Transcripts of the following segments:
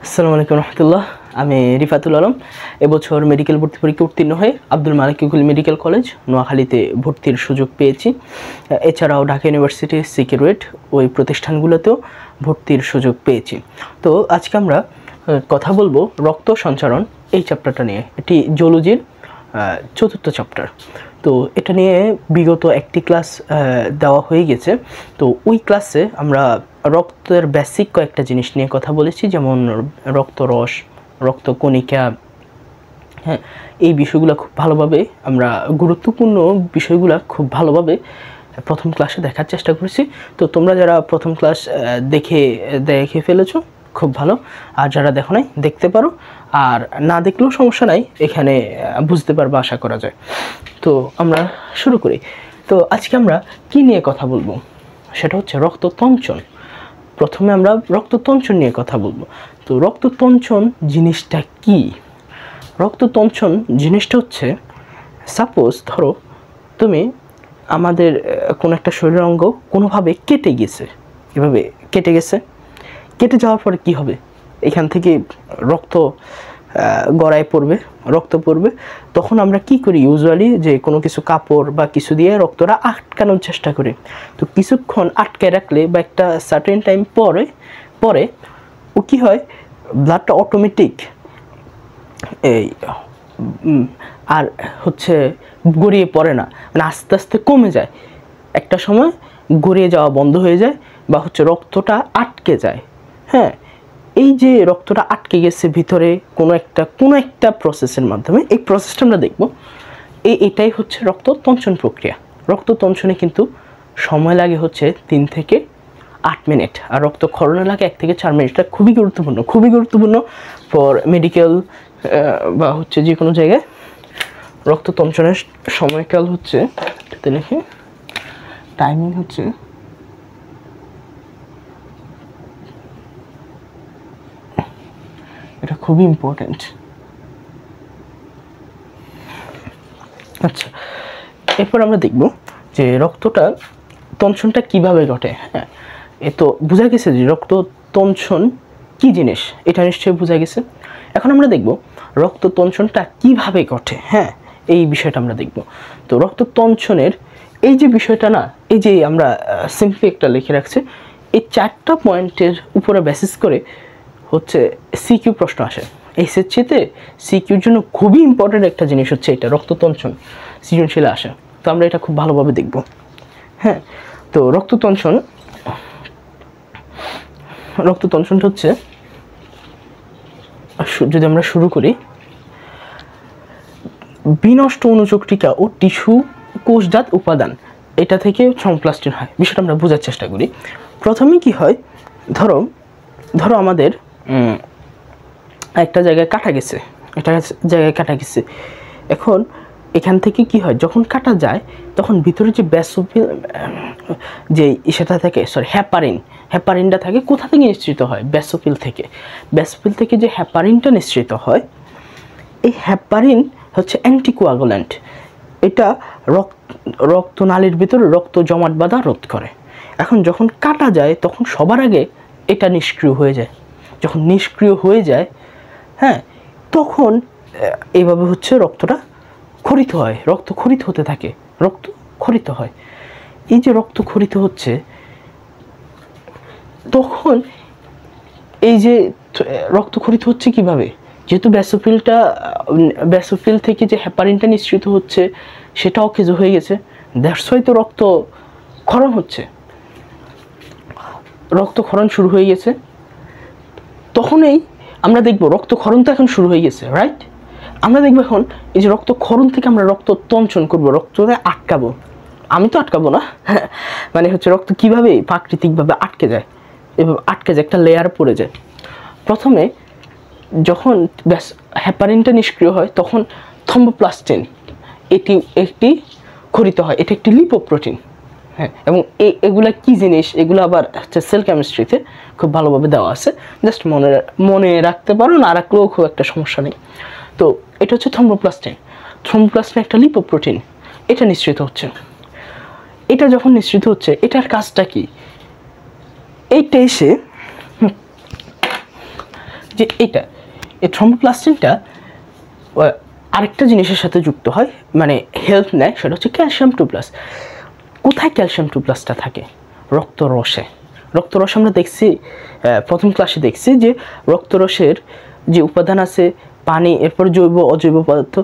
আসসালামু আলাইকুম রহমতুল্লাহ। আমি রিফাতুল আলম। এবছর মেডিকেল ভর্তি পরীক্ষা উত্তীর্ণ হয়ে আব্দুল মালিক কিকুল মেডিকেল কলেজ নোয়াখালীতে ভর্তির সুযোগ পেয়েছি। এছাড়াও ঢাকা ইউনিভার্সিটি সিকিউরেট ওই প্রতিষ্ঠানগুলোতেও ভর্তির সুযোগ পেয়েছি। তো আজকে আমরা কথা বলবো রক্ত সঞ্চারণ এই চ্যাপ্টারটা নিয়ে। এটি জুলজির চতুর্থ চ্যাপ্টার। তো এটা নিয়ে বিগত একটি ক্লাস দেওয়া হয়ে গেছে। তো ওই ক্লাসে আমরা রক্তের বেসিক কয়েকটা জিনিস নিয়ে কথা বলেছি, যেমন রক্তরস, রক্তকণিকা, হ্যাঁ, এই বিষয়গুলো খুব ভালোভাবে আমরা গুরুত্বপূর্ণ বিষয়গুলো খুব ভালোভাবে প্রথম ক্লাসে দেখার চেষ্টা করেছি। তো তোমরা যারা প্রথম ক্লাস দেখে ফেলেছো খুব ভালো, আর যারা দেখো নাই দেখতে পারো, আর না দেখলেও সমস্যা নাই, এখানে বুঝতে পারবো আশা করা যায়। তো আমরা শুরু করি। তো আজকে আমরা কি নিয়ে কথা বলবো, সেটা হচ্ছে রক্ততঞ্চন। প্রথমে আমরা রক্ততঞ্চন নিয়ে কথা বলবো। তো রক্ততঞ্চন জিনিসটা কি? রক্ততঞ্চন জিনিসটা হচ্ছে, সাপোজ ধরো তুমি আমাদের কোনো একটা শরীরের অঙ্গ কোনোভাবে কেটে গেছে, এভাবে কেটে গেছে, কেটে যাওয়ার পরে কি হবে? এখান থেকে রক্ত গড়ায় পড়বে, রক্ত পড়বে। তখন আমরা কি করি ইউজুয়ালি, যে কোনো কিছু কাপড় বা কিছু দিয়ে রক্তটা আটকানোর চেষ্টা করি। তো কিছুক্ষণ আটকায় রাখলে বা একটা সার্টেন টাইম পরে ও কী হয়, ব্লাডটা অটোমেটিক এই আর হচ্ছে গড়িয়ে পড়ে না, মানে আস্তে আস্তে কমে যায়। একটা সময় গড়িয়ে যাওয়া বন্ধ হয়ে যায় বা হচ্ছে রক্তটা আটকে যায়। হ্যাঁ, এই যে রক্তটা আটকে গেছে ভিতরে কোনো একটা প্রসেসের মাধ্যমে, এই প্রসেসটা আমরা দেখব। এটাই হচ্ছে রক্ততঞ্চন প্রক্রিয়া। রক্ততঞ্চনে কিন্তু সময় লাগে হচ্ছে 3 থেকে 8 মিনিট, আর রক্তক্ষরণে লাগে 1 থেকে 4 মিনিট। এটা খুবই গুরুত্বপূর্ণ ফর মেডিকেল বা হচ্ছে যে কোনো জায়গায়। রক্ততঞ্চনের সময়কাল হচ্ছে, লিখে টাইমিং হচ্ছে এটা খুবই ইম্পর্টেন্ট। আচ্ছা, এরপর আমরা দেখব যে রক্ততঞ্চনটা কিভাবে ঘটে। হ্যাঁ, এ তো বোঝা গেছে যে রক্ততঞ্চন কি জিনিস, এটা নিশ্চয়ই বোঝা গেছে। এখন আমরা দেখব রক্ততঞ্চনটা কিভাবে ঘটে। হ্যাঁ, এই বিষয়টা আমরা দেখব। তো রক্ততঞ্চনের এই যে বিষয়টা না, এই যে আমরা সিম্পলি একটা লিখে রাখছি, এই 4টা পয়েন্টের উপরে বেসিস করে হচ্ছে সিকিউ প্রশ্ন আসে। এসএসসিতে সিকিউর জন্য খুবই ইম্পর্টেন্ট একটা জিনিস হচ্ছে এটা, রক্ততঞ্চন সৃজনশীলে আসে। তো আমরা এটা খুব ভালোভাবে দেখব। হ্যাঁ, তো রক্ততঞ্চনটা হচ্ছে, যদি আমরা শুরু করি, বিনষ্ট অনুচক্রিকা ও টিস্যু কোষজাত উপাদান এটা থেকে সংপ্লাস্টিন হয়। বিষয়টা আমরা বোঝার চেষ্টা করি। প্রথমে কি হয়, ধরো আমাদের একটা জায়গায় কাটা গেছে, এখন এখান থেকে কি হয়, যখন কাটা যায় তখন ভিতরে যে ব্যাসোফিল যে সেটা থাকে, হ্যাপারিনটা থাকে, কোথা থেকে নিঃসৃত হয়? ব্যাসোফিল থেকে যে হ্যাপারিনটা নিঃসৃত হয়, এই হ্যাপারিন হচ্ছে অ্যান্টিকোয়াগুল্যান্ট। এটা রক্তনালীর ভিতরে রক্ত জমাট বাঁধা রোধ করে। এখন যখন কাটা যায় তখন সবার আগে এটা নিষ্ক্রিয় হয়ে যায়। যখন নিষ্ক্রিয় হয়ে যায়, হ্যাঁ, তখন এইভাবে হচ্ছে রক্তটা ক্ষরিত হয়, রক্ত ক্ষরিত হতে থাকে, রক্ত ক্ষরিত হয়। এই যে রক্ত ক্ষরিত হচ্ছে, তখন এই যে রক্ত ক্ষরিত হচ্ছে কিভাবে, যেহেতু ব্যাসোফিল থেকে যে হ্যাপারিনটা নিঃসৃত হচ্ছে সেটা অকেজ হয়ে গেছে, দ্যাটস ওয়াই তো রক্তক্ষরণ শুরু হয়ে গেছে। তখনই আমরা দেখব রক্তক্ষরণ তো এখন শুরু হয়ে গেছে, রাইট? আমরা দেখব এখন এই যে রক্তক্ষরণ থেকে আমরা রক্ততঞ্চন করব, রক্তটা আটকাবো। আমি তো আটকাবো না, মানে হচ্ছে রক্ত কিভাবে প্রাকৃতিকভাবে আটকে যায়, এভাবে আটকে যায়, একটা লেয়ার পড়ে যায়। প্রথমে যখন হ্যাপারিনটা নিষ্ক্রিয় হয় তখন থ্রম্বোপ্লাস্টিন একটি ক্ষরিত হয়। এটা একটি লিপোপ্রোটিন। হ্যাঁ, এবং এগুলা কি জিনিস, এগুলো আবার হচ্ছে সেল কেমিস্ট্রিতে খুব ভালোভাবে দেওয়া আছে, জাস্ট মনে রাখতে পারো, না রাখলেও খুব একটা সমস্যা নেই। তো এটা হচ্ছে থ্রম্বোপ্লাস্টিন একটা লিপোপ্রোটিন, এটা নিঃসৃত হচ্ছে। এটা যখন নিঃসৃত হচ্ছে, এটার কাজটা কি? এইটা এসে যে এটা এই থ্রম্বোপ্লাস্টিনটা আরেকটা জিনিসের সাথে যুক্ত হয়, মানে হেল্প নেয়, সেটা হচ্ছে ক্যালসিয়াম 2+। কোথায় ক্যালসিয়াম 2+টা থাকে? রক্তরসে। রক্তরসে আমরা দেখছি, প্রথম ক্লাসে দেখছি যে রক্তরসের যে উপাদান আছে পানি, এরপর জৈব অজৈব পদার্থ,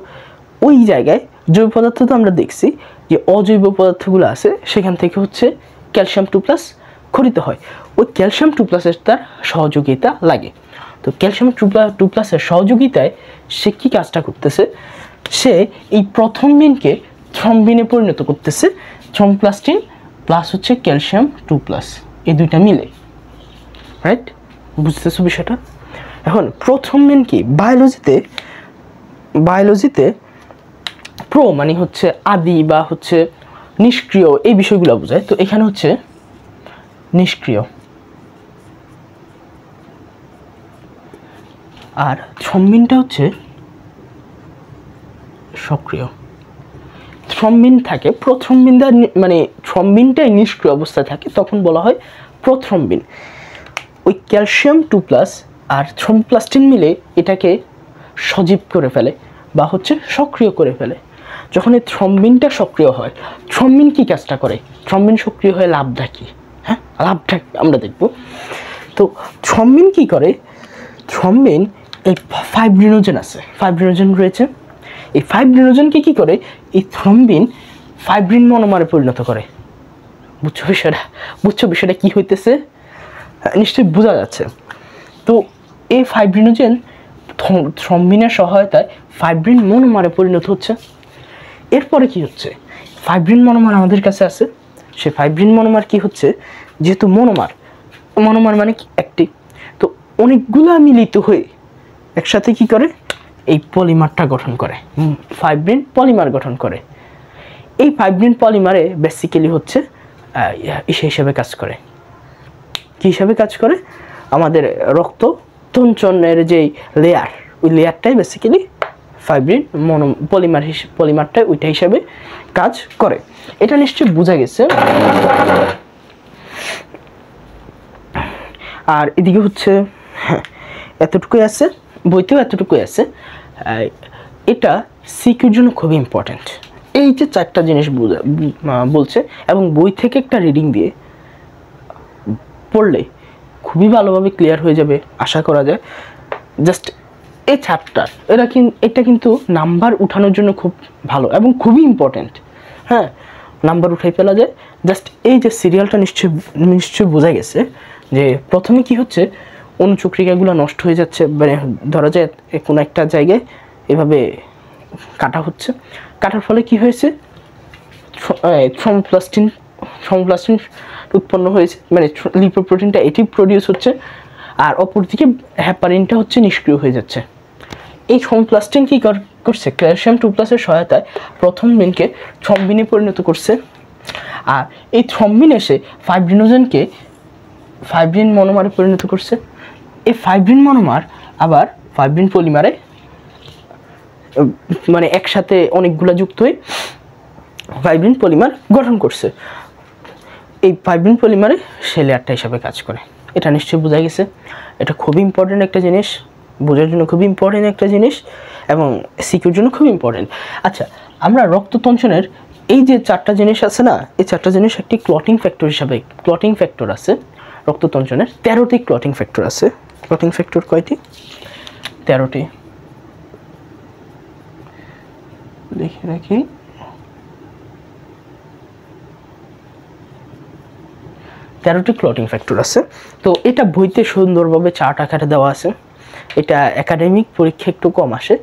ওই জায়গায় জৈব পদার্থ তো আমরা দেখছি যে অজৈব পদার্থগুলো আছে সেখান থেকে হচ্ছে ক্যালসিয়াম 2+ খরিত হয়। ওই ক্যালসিয়াম 2+-এর তার সহযোগিতা লাগে। তো ক্যালসিয়াম 2+-এর সহযোগিতায় সে কী কাজটা করতেছে, সে এই প্রথম বিনকে থ্রম্বিনে পরিণত করতেছে। থ্রম্বোপ্লাস্টিন প্লাস হচ্ছে ক্যালসিয়াম 2+, এই দুইটা মিলে, রাইট? বুঝতেছো বিষয়টা? এখন প্রথম বিন কি? বায়োলজিতে প্রো মানে হচ্ছে আদি বা হচ্ছে নিষ্ক্রিয়, এই বিষয়গুলো বোঝায়। তো এখানে হচ্ছে নিষ্ক্রিয়, আর থ্রম্বিনটা হচ্ছে সক্রিয়। থ্রম্বিন থাকে প্রথ্রম্বিনটা, মানে থ্রম্বিনটাই নিষ্ক্রিয় অবস্থায় থাকে, তখন বলা হয় প্রথ্রম্বিন। ওই ক্যালসিয়াম 2+ আর থ্রম্বোপ্লাস্টিন মিলে এটাকে সজীব করে ফেলে বা হচ্ছে সক্রিয় করে ফেলে। যখন এই থ্রম্বিনটা সক্রিয় হয়, থ্রম্বিন কী কাজটা করে? থ্রম্বিন সক্রিয় হয়ে লাভটা কী? হ্যাঁ, লাভটা আমরা দেখব। তো থ্রম্বিন কী করে? থ্রম্বিন এই ফাইব্রিনোজেন আছে, ফাইব্রিনোজেন রয়েছে, এই ফাইব্রিনোজেনকে কী করে? এই থ্রম্বিন ফাইব্রিন মনোমারে পরিণত করে। বুঝছো বিষয়টা কী হইতেছে? নিশ্চয়ই বোঝা যাচ্ছে। তো এই ফাইব্রিনোজেন থ্রম্বিনের সহায়তায় ফাইব্রিন মনোমারে পরিণত হচ্ছে। এরপরে কি হচ্ছে? ফাইব্রিন মনোমার আমাদের কাছে আছে। সে ফাইব্রিন মনোমার কি হচ্ছে? যেহেতু মনোমার মানে কি? একটি, তো অনেকগুলা মিলিত হয়ে একসাথে কি করে? এই পলিমারটা গঠন করে, ফাইব্রিন পলিমার গঠন করে। এই ফাইব্রিন পলিমারে বেসিক্যালি হচ্ছে হিসেবে কাজ করে। কী হিসাবে কাজ করে? আমাদের রক্ত তঞ্চনের যেই লেয়ার, ওই লেয়ারটাই বেসিক্যালি ফাইব্রিন পলিমারটাই ওইটা হিসাবে কাজ করে। এটা নিশ্চয়ই বোঝা গেছে। আর এদিকে হচ্ছে এতটুকুই আছে, বইতেও এতটুকুই আছে। এটা সিকিউর জন্য খুবই ইম্পর্ট্যান্ট। এই যে চারটা জিনিস বলছে, এবং বই থেকে একটা রিডিং দিয়ে পড়লে খুবই ভালোভাবে ক্লিয়ার হয়ে যাবে আশা করা যায়। জাস্ট এই চ্যাপ্টার এটা কিন্তু নাম্বার উঠানোর জন্য খুব ভালো এবং খুবই ইম্পর্ট্যান্ট। হ্যাঁ, নাম্বার উঠাই ফেলা যায়। জাস্ট এই যে সিরিয়ালটা নিশ্চয়ই বোঝা গেছে যে প্রথমে কি হচ্ছে, অনুচক্রিকাগুলো নষ্ট হয়ে যাচ্ছে, মানে ধরা যায় কোনো একটা জায়গায় এভাবে কাটা হচ্ছে, কাটার ফলে কি হয়েছে? থ্রম্বোপ্লাস্টিন উৎপন্ন হয়েছে, মানে লিপোপ্রোটিনটা এটি প্রডিউস হচ্ছে, আর অপরদিকে হ্যাপারিনটা হচ্ছে নিষ্ক্রিয় হয়ে যাচ্ছে। এই থ্রম্বোপ্লাস্টিন কী করছে? ক্যালসিয়াম 2+-এর সহায়তায় প্রথম বিনকে থ্রম্বিনে পরিণত করছে, আর এই থ্রম্বিন এসে ফাইব্রিনোজেনকে ফাইব্রিন মনোমারে পরিণত করছে। এই ফাইব্রিন মনোমার আবার ফাইব্রিন পলিমারে, মানে একসাথে অনেকগুলো যুক্ত হয়ে ফাইব্রিন পলিমার গঠন করছে। এই ফাইব্রিন পলিমারে সে লেয়ারটা হিসাবে কাজ করে। এটা নিশ্চয়ই বোঝা গেছে। এটা খুবই ইম্পর্টেন্ট একটা জিনিস, বোঝার জন্য খুবই ইম্পর্টেন্ট একটা জিনিস, এবং সিকিউর জন্য খুবই ইম্পর্টেন্ট। আচ্ছা, আমরা রক্ততঞ্চনের এই যে চারটা জিনিস আছে না, এই চারটা জিনিস একটি ক্লটিং ফ্যাক্টর হিসাবে, ক্লটিং ফ্যাক্টর আছে রক্ততঞ্চনের 13টি ক্লটিং ফ্যাক্টর আছে। ক্লটিং ফ্যাক্টর কয়টি? 13টি। দেখে রাখি, 13টি ক্লটিং ফ্যাক্টর আছে। তো এটা বইতে সুন্দরভাবে চার্ট আকারে দেওয়া আছে। এটা একাডেমিক পরীক্ষা একটু কম আসে,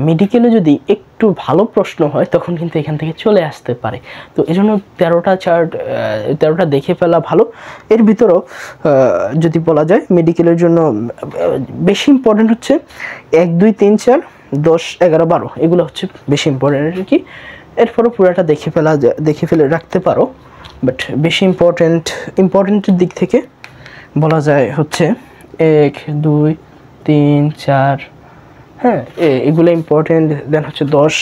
মেডিকেলে যদি একটু ভালো প্রশ্ন হয় তখন কিন্তু এখান থেকে চলে আসতে পারে। তো এই জন্য 13টা চার্ট, 13টা দেখে ফেলা ভালো। এর ভিতরেও যদি বলা যায় মেডিকেলের জন্য বেশি ইম্পর্টেন্ট হচ্ছে 1, 2, 3, 4, 10, 11, 12, এগুলো হচ্ছে বেশি ইম্পর্টেন্ট আর কি। এরপরও পুরোটা দেখে ফেলে রাখতে পারো, বাট বেশি ইম্পর্টেন্টের দিক থেকে বলা যায় হচ্ছে 1, 2, 3, 4, হ্যাঁ এগুলো ইম্পর্টেন্ট। দেন হচ্ছে 10,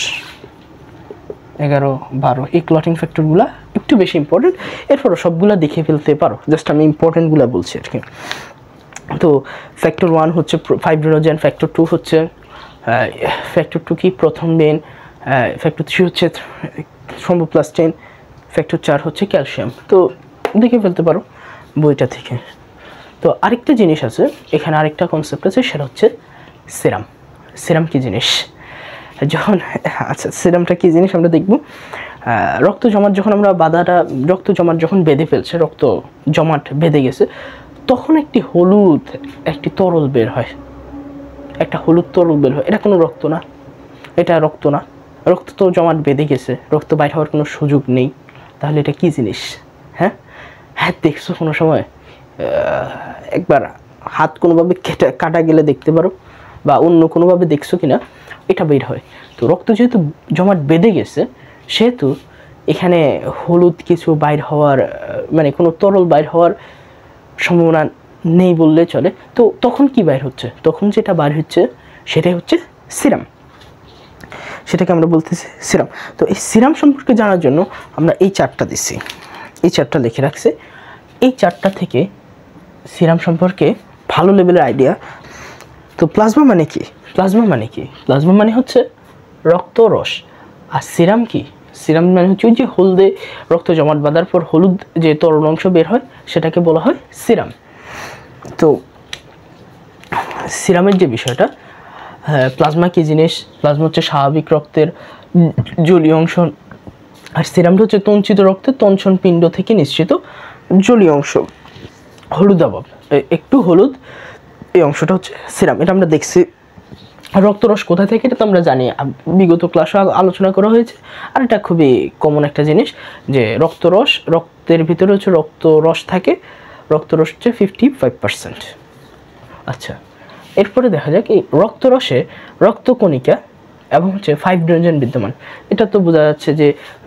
11, 12, এই ক্লটিং ফ্যাক্টরগুলো একটু বেশি ইম্পর্টেন্ট। এরপরও সবগুলো দেখে ফেলতে পারো, জাস্ট আমি ইম্পর্টেন্টগুলো বলছি আর কি। তো ফ্যাক্টর 1 হচ্ছে ফাইব্রিনোজেন, ফ্যাক্টর 2 হচ্ছে ফ্যাক্টর 2 কি প্রথম বেন, ফ্যাক্টর 3 হচ্ছে থ্রম্বোপ্লাস্টিন, ফ্যাক্টর 4 হচ্ছে ক্যালসিয়াম। তো দেখে ফেলতে পারো বইটা থেকে। তো আরেকটা জিনিস আছে এখানে, আরেকটা কনসেপ্ট আছে, সেটা হচ্ছে সিরাম। সিরাম কি জিনিস যখন, আচ্ছা সিরামটা কি জিনিস আমরা দেখব। রক্ত জমাট যখন আমরা রক্ত জমাট যখন বেঁধে ফেলছে, রক্ত জমাট বেঁধে গেছে, তখন একটি তরল বের হয়, একটা হলুদ তরল বের হয়। এটা কোনো রক্ত না, এটা রক্ত না, রক্ত তো জমাট বেঁধে গেছে, রক্ত বাইর হওয়ার কোনো সুযোগ নেই। তাহলে এটা কি জিনিস? হ্যাঁ দেখছো কোনো সময় একবার হাত কোনোভাবে কাটা গেলে দেখতে পারো, বা অন্য কোনোভাবে দেখছো কিনা, এটা বের হয়। তো রক্ত যেহেতু জমাট বেঁধে গেছে, সেহেতু এখানে হলুদ কিছু বাইর হওয়ার, মানে কোনো তরল বাইর হওয়ার সম্ভাবনা নেই বললে চলে। তো তখন কি বাইর হচ্ছে? তখন যেটা বাইর হচ্ছে সেটাই হচ্ছে সিরাম, সেটাকে আমরা বলতেছি সিরাম। তো এই সিরাম সম্পর্কে জানার জন্য আমরা এই চার্টটা দিচ্ছি, এই চার্টটা লিখে রাখছি। এই চার্টটা থেকে সিরাম সম্পর্কে ভালো লেভেলের আইডিয়া। তো প্লাজমা মানে কি? প্লাজমা মানে হচ্ছে রক্তরস। আর সিরাম কি? সিরাম মানে হচ্ছে ওই যে হলদে রক্ত জমাট বাঁধার পর হলুদ যে তরল অংশ বের হয়, সেটাকে বলা হয় সিরাম। তো সিরামের যে বিষয়টা, প্লাজমা কি জিনিস? প্লাজমা হচ্ছে স্বাভাবিক রক্তের জলীয় অংশ, আর সিরামটা হচ্ছে তঞ্চিত রক্তের তঞ্চন পিণ্ড থেকে নিঃসৃত জলীয় অংশ, হলুদাভ, একটু হলুদ, এই অংশটা হচ্ছে সিরাম। এটা আমরা দেখছি। রক্তরস কোথায় থেকে এটা তো আমরা জানি, বিগত ক্লাসে আলোচনা করা হয়েছে। আর এটা খুবই কমন একটা জিনিস যে রক্তরস, রক্তের ভিতরে হচ্ছে রক্তরস থাকে, রক্তরস হচ্ছে 55%। আচ্ছা, এরপরে দেখা যাক এই রক্তরসে রক্তকণিকা এবং হচ্ছে ফাইব্রিনোজেন বিদ্যমান। এটা তো বোঝা যাচ্ছে যে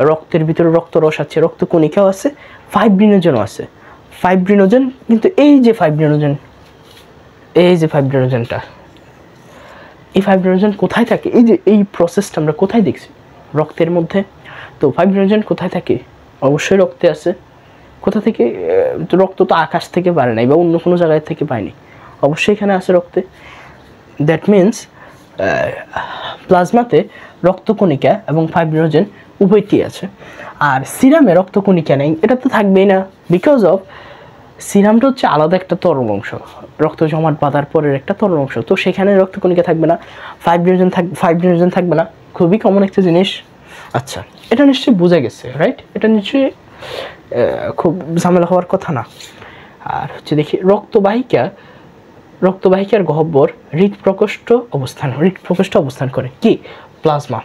রক্তের ভিতরে রক্তরস আছে, রক্তকণিকাও আছে, ফাইব্রিনোজেনও আছে। ফাইব্রিনোজেন কিন্তু এই যে ফাইব্রিনোজেনটা, এই ফাইব্রিনোজেন কোথায় থাকে? এই যে এই প্রসেসটা আমরা কোথায় দেখছি? রক্তের মধ্যে। তো ফাইব্রিনোজেন কোথায় থাকে? অবশ্যই রক্তে আছে। কোথা থেকে? রক্ত তো আকাশ থেকে পারে নাই বা অন্য কোনো জায়গায় থেকে পায়নি, অবশ্যই এখানে আছে রক্তে। দ্যাট মিন্স প্লাজমাতে রক্তকণিকা এবং ফাইব্রিনোজেন উভয়টি আছে। আর সিরামে রক্তকণিকা নেই, এটা তো থাকবেই না, বিকজ অফ সিরামটা হচ্ছে আলাদা একটা তরল অংশ, রক্ত জমাট বাঁধার পরের একটা তরল অংশ। তো সেখানে রক্তকণিকা থাকবে না, ফাইব্রিনোজেন থাকবে না। খুবই কমন একটা জিনিস। আচ্ছা, এটা নিশ্চয়ই বোঝা গেছে, রাইট? এটা নিশ্চয়ই খুব ঝামেলা হওয়ার কথা না। আর হচ্ছে দেখি রক্তবাহিকার গহ্বর হৃৎপ্রকোষ্ঠ অবস্থান করে কি? প্লাজমা।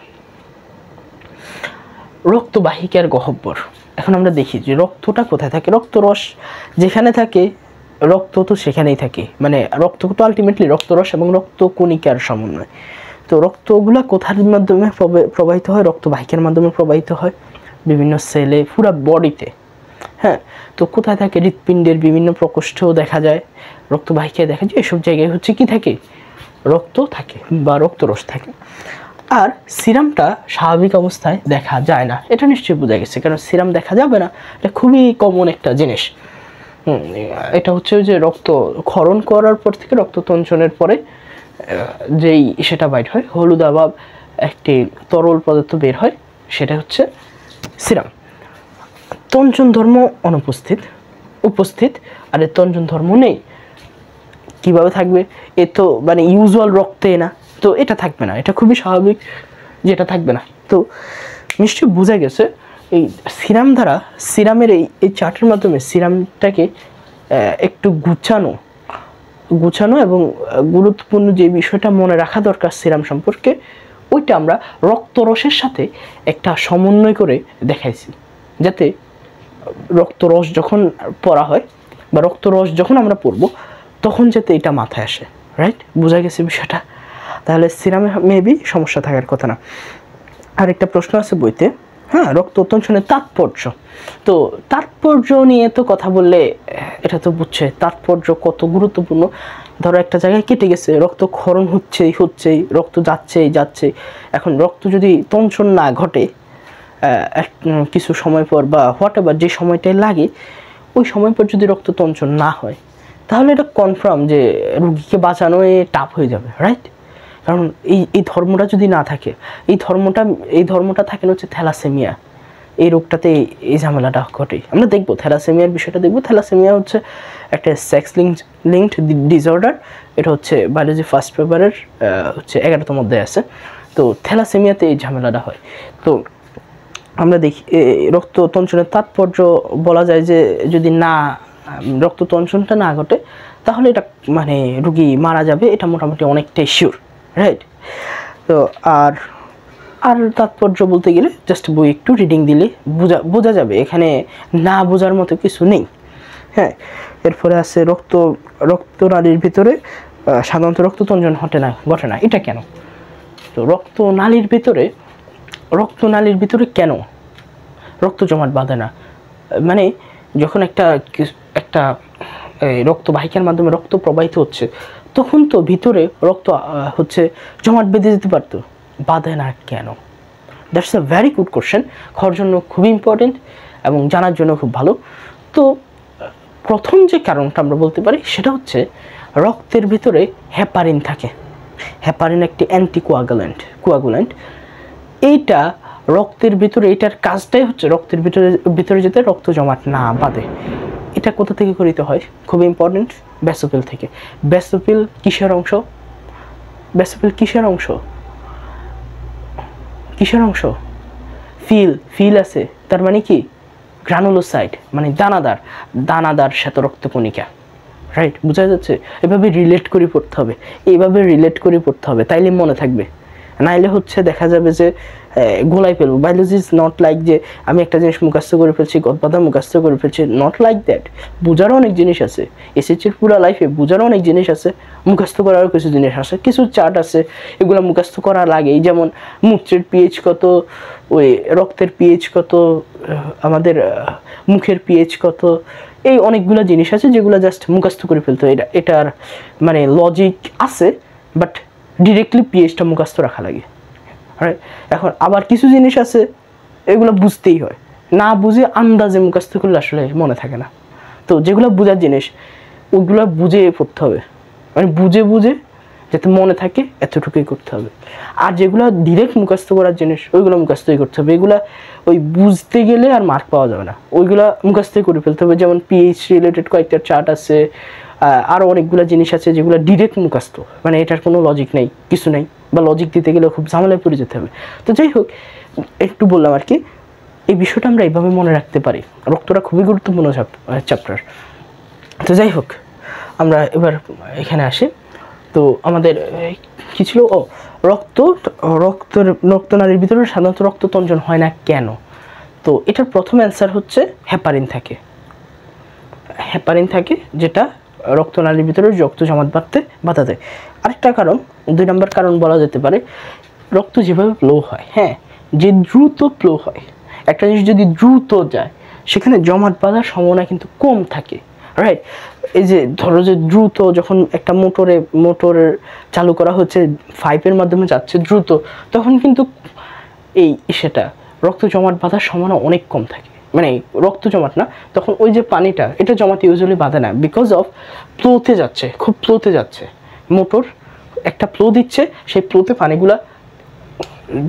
রক্তবাহিকার গহ্বর। এখন আমরা দেখি যে রক্তটা কোথায় থাকে। রক্তরস যেখানে থাকে, রক্ত তো সেখানেই থাকে, মানে রক্ত তো আলটিমেটলি রক্তরস এবং রক্তকণিকার সমন্বয়। তো রক্তগুলা কোথার মাধ্যমে প্রবাহিত হয়? রক্তবাহিকার মাধ্যমে প্রবাহিত হয় বিভিন্ন সেলে, পুরো বডিতে। হ্যাঁ, তো কোথায় থাকে? হৃৎপিণ্ডের বিভিন্ন প্রকোষ্ঠেও দেখা যায়, রক্তবাহিকায় দেখা যায়। এসব জায়গায় হচ্ছে কি থাকে? রক্ত থাকে বা রক্তরস থাকে। আর সিরামটা স্বাভাবিক অবস্থায় দেখা যায় না, এটা নিশ্চয়ই বোঝা গেছে, কারণ সিরাম দেখা যাবে না, এটা খুবই কমন একটা জিনিস। এটা হচ্ছে যে রক্ত ক্ষরণ করার পর থেকে রক্ত তঞ্চনের পরে যেই সেটা বাইর হয়, হলুদাভ একটি তরল পদার্থ বের হয়, সেটা হচ্ছে সিরাম। তঞ্চন ধর্ম উপস্থিত, আর এর তঞ্চন ধর্ম নেই। কিভাবে থাকবে? এ তো মানে ইউজুয়াল রক্তে না, তো এটা থাকবে না, এটা খুবই স্বাভাবিক যে এটা থাকবে না। তো নিশ্চয়ই বোঝা গেছে এই সিরামের এই চার্টের মাধ্যমে সিরামটাকে একটু গুছানো এবং গুরুত্বপূর্ণ যে বিষয়টা মনে রাখা দরকার সিরাম সম্পর্কে, ওইটা আমরা রক্তরসের সাথে একটা সমন্বয় করে দেখাইছি, যাতে রক্তরস যখন পড়া হয় বা রক্তরস যখন আমরা পড়ব তখন যাতে এটা মাথায় আসে, রাইট? বোঝা গেছে বিষয়টা? তাহলে সিরামে মেবি সমস্যা থাকার কথা না। আর একটা প্রশ্ন আছে বইতে, হ্যাঁ, রক্ত তঞ্চনের তাৎপর্য। তো তাৎপর্য নিয়ে তো কথা বললে এটা তো বুঝছে তাৎপর্য কত গুরুত্বপূর্ণ। ধরো একটা জায়গায় কেটে গেছে, রক্ত ক্ষরণ হচ্ছেই, রক্ত যাচ্ছেই। এখন রক্ত যদি তঞ্চন না ঘটে কিছু সময় পর বা হোয়াট এভার যে সময়টায় লাগে, ওই সময় পর যদি রক্ত তঞ্চন না হয়, তাহলে এটা কনফার্ম যে রুগীকে বাঁচানো টাফ হয়ে যাবে, রাইট? কারণ এই ধর্মটা যদি না থাকে, এই ধর্মটা থাকে না হচ্ছে থ্যালাসেমিয়া, এই রোগটাতে এই ঝামেলাটা ঘটে। আমরা দেখবো থ্যালাসেমিয়ার বিষয়টা দেখবো। থ্যালাসেমিয়া হচ্ছে একটা সেক্স লিঙ্কড ডিসঅর্ডার। এটা হচ্ছে বায়োলজি ফার্স্ট পেপারের হচ্ছে 11তম অধ্যায় আছে। তো থ্যালাসেমিয়াতে এই ঝামেলাটা হয়। তো আমরা দেখি রক্ত তঞ্চনের তাৎপর্য বলা যায় যে যদি না রক্ত তঞ্চনটা না ঘটে তাহলে এটা মানে রুগী মারা যাবে, এটা মোটামুটি অনেকটাই শিওর, রাইট? তো আর তাৎপর্য বলতে গেলে জাস্ট বই একটু রিডিং দিলে বোঝা যাবে, এখানে না বোঝার মতো কিছু নেই। হ্যাঁ, এরপরে আছে রক্তনালীর ভিতরে সাধারণত রক্ততঞ্চন ঘটে না, এটা কেন? তো রক্তনালীর ভিতরে কেন রক্ত জমাট বাঁধে না? মানে যখন একটা রক্তবাহিকার মাধ্যমে রক্ত প্রবাহিত হচ্ছে তখন তো ভিতরে রক্ত হচ্ছে জমাট বেঁধে যেতে পারতো, বাঁধে না কেন? That's a very good question, খাওয়ার জন্য খুবই ইম্পর্টেন্ট এবং জানার জন্য খুব ভালো। তো প্রথম যে কারণটা আমরা বলতে পারি সেটা হচ্ছে রক্তের ভিতরে হেপারিন থাকে। হেপারিন একটি কোয়াগুল্যান্ট। এইটা রক্তের ভিতরে, এটার কাজটাই হচ্ছে রক্তের ভিতরে যেতে রক্ত জমাট না বাঁধে। এটা কোথা থেকে করিতে হয়? খুব ইম্পর্টেন্ট, ব্যাসোফিল থেকে। ব্যাসোফিল কিসের অংশ? ফিল আছে, তার মানে কি গ্রানুলোসাইট, মানে দানাদার শ্বেত রক্তকণিকা, রাইট? বোঝা যাচ্ছে? এভাবে রিলেট করে পড়তে হবে, তাইলে মনে থাকবে। নাইলে হচ্ছে দেখা যাবে যে গোলাই ফেলবো। বায়োলজি ইজ নট লাইক যে আমি একটা জিনিস মুখস্থ করে ফেলছি, গদবাধা মুখস্থ করে ফেলছি, নট লাইক দ্যাট। বোঝারও অনেক জিনিস আছে, এসএসসির পুরো লাইফে বোঝারও অনেক জিনিস আছে, মুখস্থ করারও কিছু জিনিস আছে, কিছু চার্ট আছে, এগুলো মুখস্থ করা লাগে। যেমন মূত্রের পিএইচ কত, ওই রক্তের পিএইচ কত, আমাদের মুখের পিএইচ কত, এই অনেকগুলো জিনিস আছে যেগুলো জাস্ট মুখস্থ করে ফেলতে হয়। এটার মানে লজিক আছে, বাট ডিরেক্টলি পিএইচটা মুখস্থ রাখা লাগে, রাইট? এখন আবার কিছু জিনিস আছে এগুলো বুঝতেই হয়, না বুঝে আন্দাজে মুখস্থ করলে আসলে মনে থাকে না। তো যেগুলো বোঝার জিনিস ওইগুলো বুঝে পড়তে হবে, মানে বুঝে যাতে মনে থাকে এতটুকুই করতে হবে। আর যেগুলো ডিরেক্ট মুখস্থ করার জিনিস ওইগুলো মুখস্থই করতে হবে। এগুলা ওই বুঝতে গেলে আর মার্ক পাওয়া যাবে না, ওইগুলা মুখস্থই করে ফেলতে হবে। যেমন পিএইচ রিলেটেড কয়েকটা চার্ট আছে, আরও অনেকগুলো জিনিস আছে যেগুলো ডিরেক্ট মুখস্থ, মানে এটার কোনো লজিক নেই, কিছু নেই, বা লজিক দিতে গেলে খুব ঝামেলায় পড়ে যেতে হবে। তো যাই হোক, একটু বললাম আর কি, এই বিষয়টা আমরা এইভাবে মনে রাখতে পারি। রক্তটা খুবই গুরুত্বপূর্ণ চ্যাপ্টার। তো যাই হোক, আমরা এবার এখানে আসি। তো আমাদের কি ছিল? রক্তনালীর ভিতরে সাধারণত রক্ততঞ্চন হয় না কেন? তো এটার প্রথম অ্যান্সার হচ্ছে হেপারিন থাকে, যেটা রক্তনালীর ভিতরে রক্ত জমাট বাধা দেয়। আরেকটা কারণ, 2 নম্বর কারণ বলা যেতে পারে, রক্ত যেভাবে ফ্লো হয়, হ্যাঁ, যে দ্রুত ফ্লো হয়, একটা জিনিস যদি দ্রুত যায় সেখানে জমাট বাঁধার সম্ভাবনা কিন্তু কম থাকে, রাইট? এই যে ধরো যে দ্রুত যখন একটা মোটর চালু করা হচ্ছে, পাইপের মাধ্যমে যাচ্ছে দ্রুত, তখন কিন্তু সেটা রক্ত জমাট বাঁধার সম্ভাবনা অনেক কম থাকে। মানে রক্ত জমাট না, তখন ওই যে পানিটা এটা জমাতে ইউজুয়ালি বাঁধে না, বিকজ অফ খুব ফ্লোতে যাচ্ছে। মোটর একটা ফ্লো দিচ্ছে, সেই ফ্লোতে পানিগুলা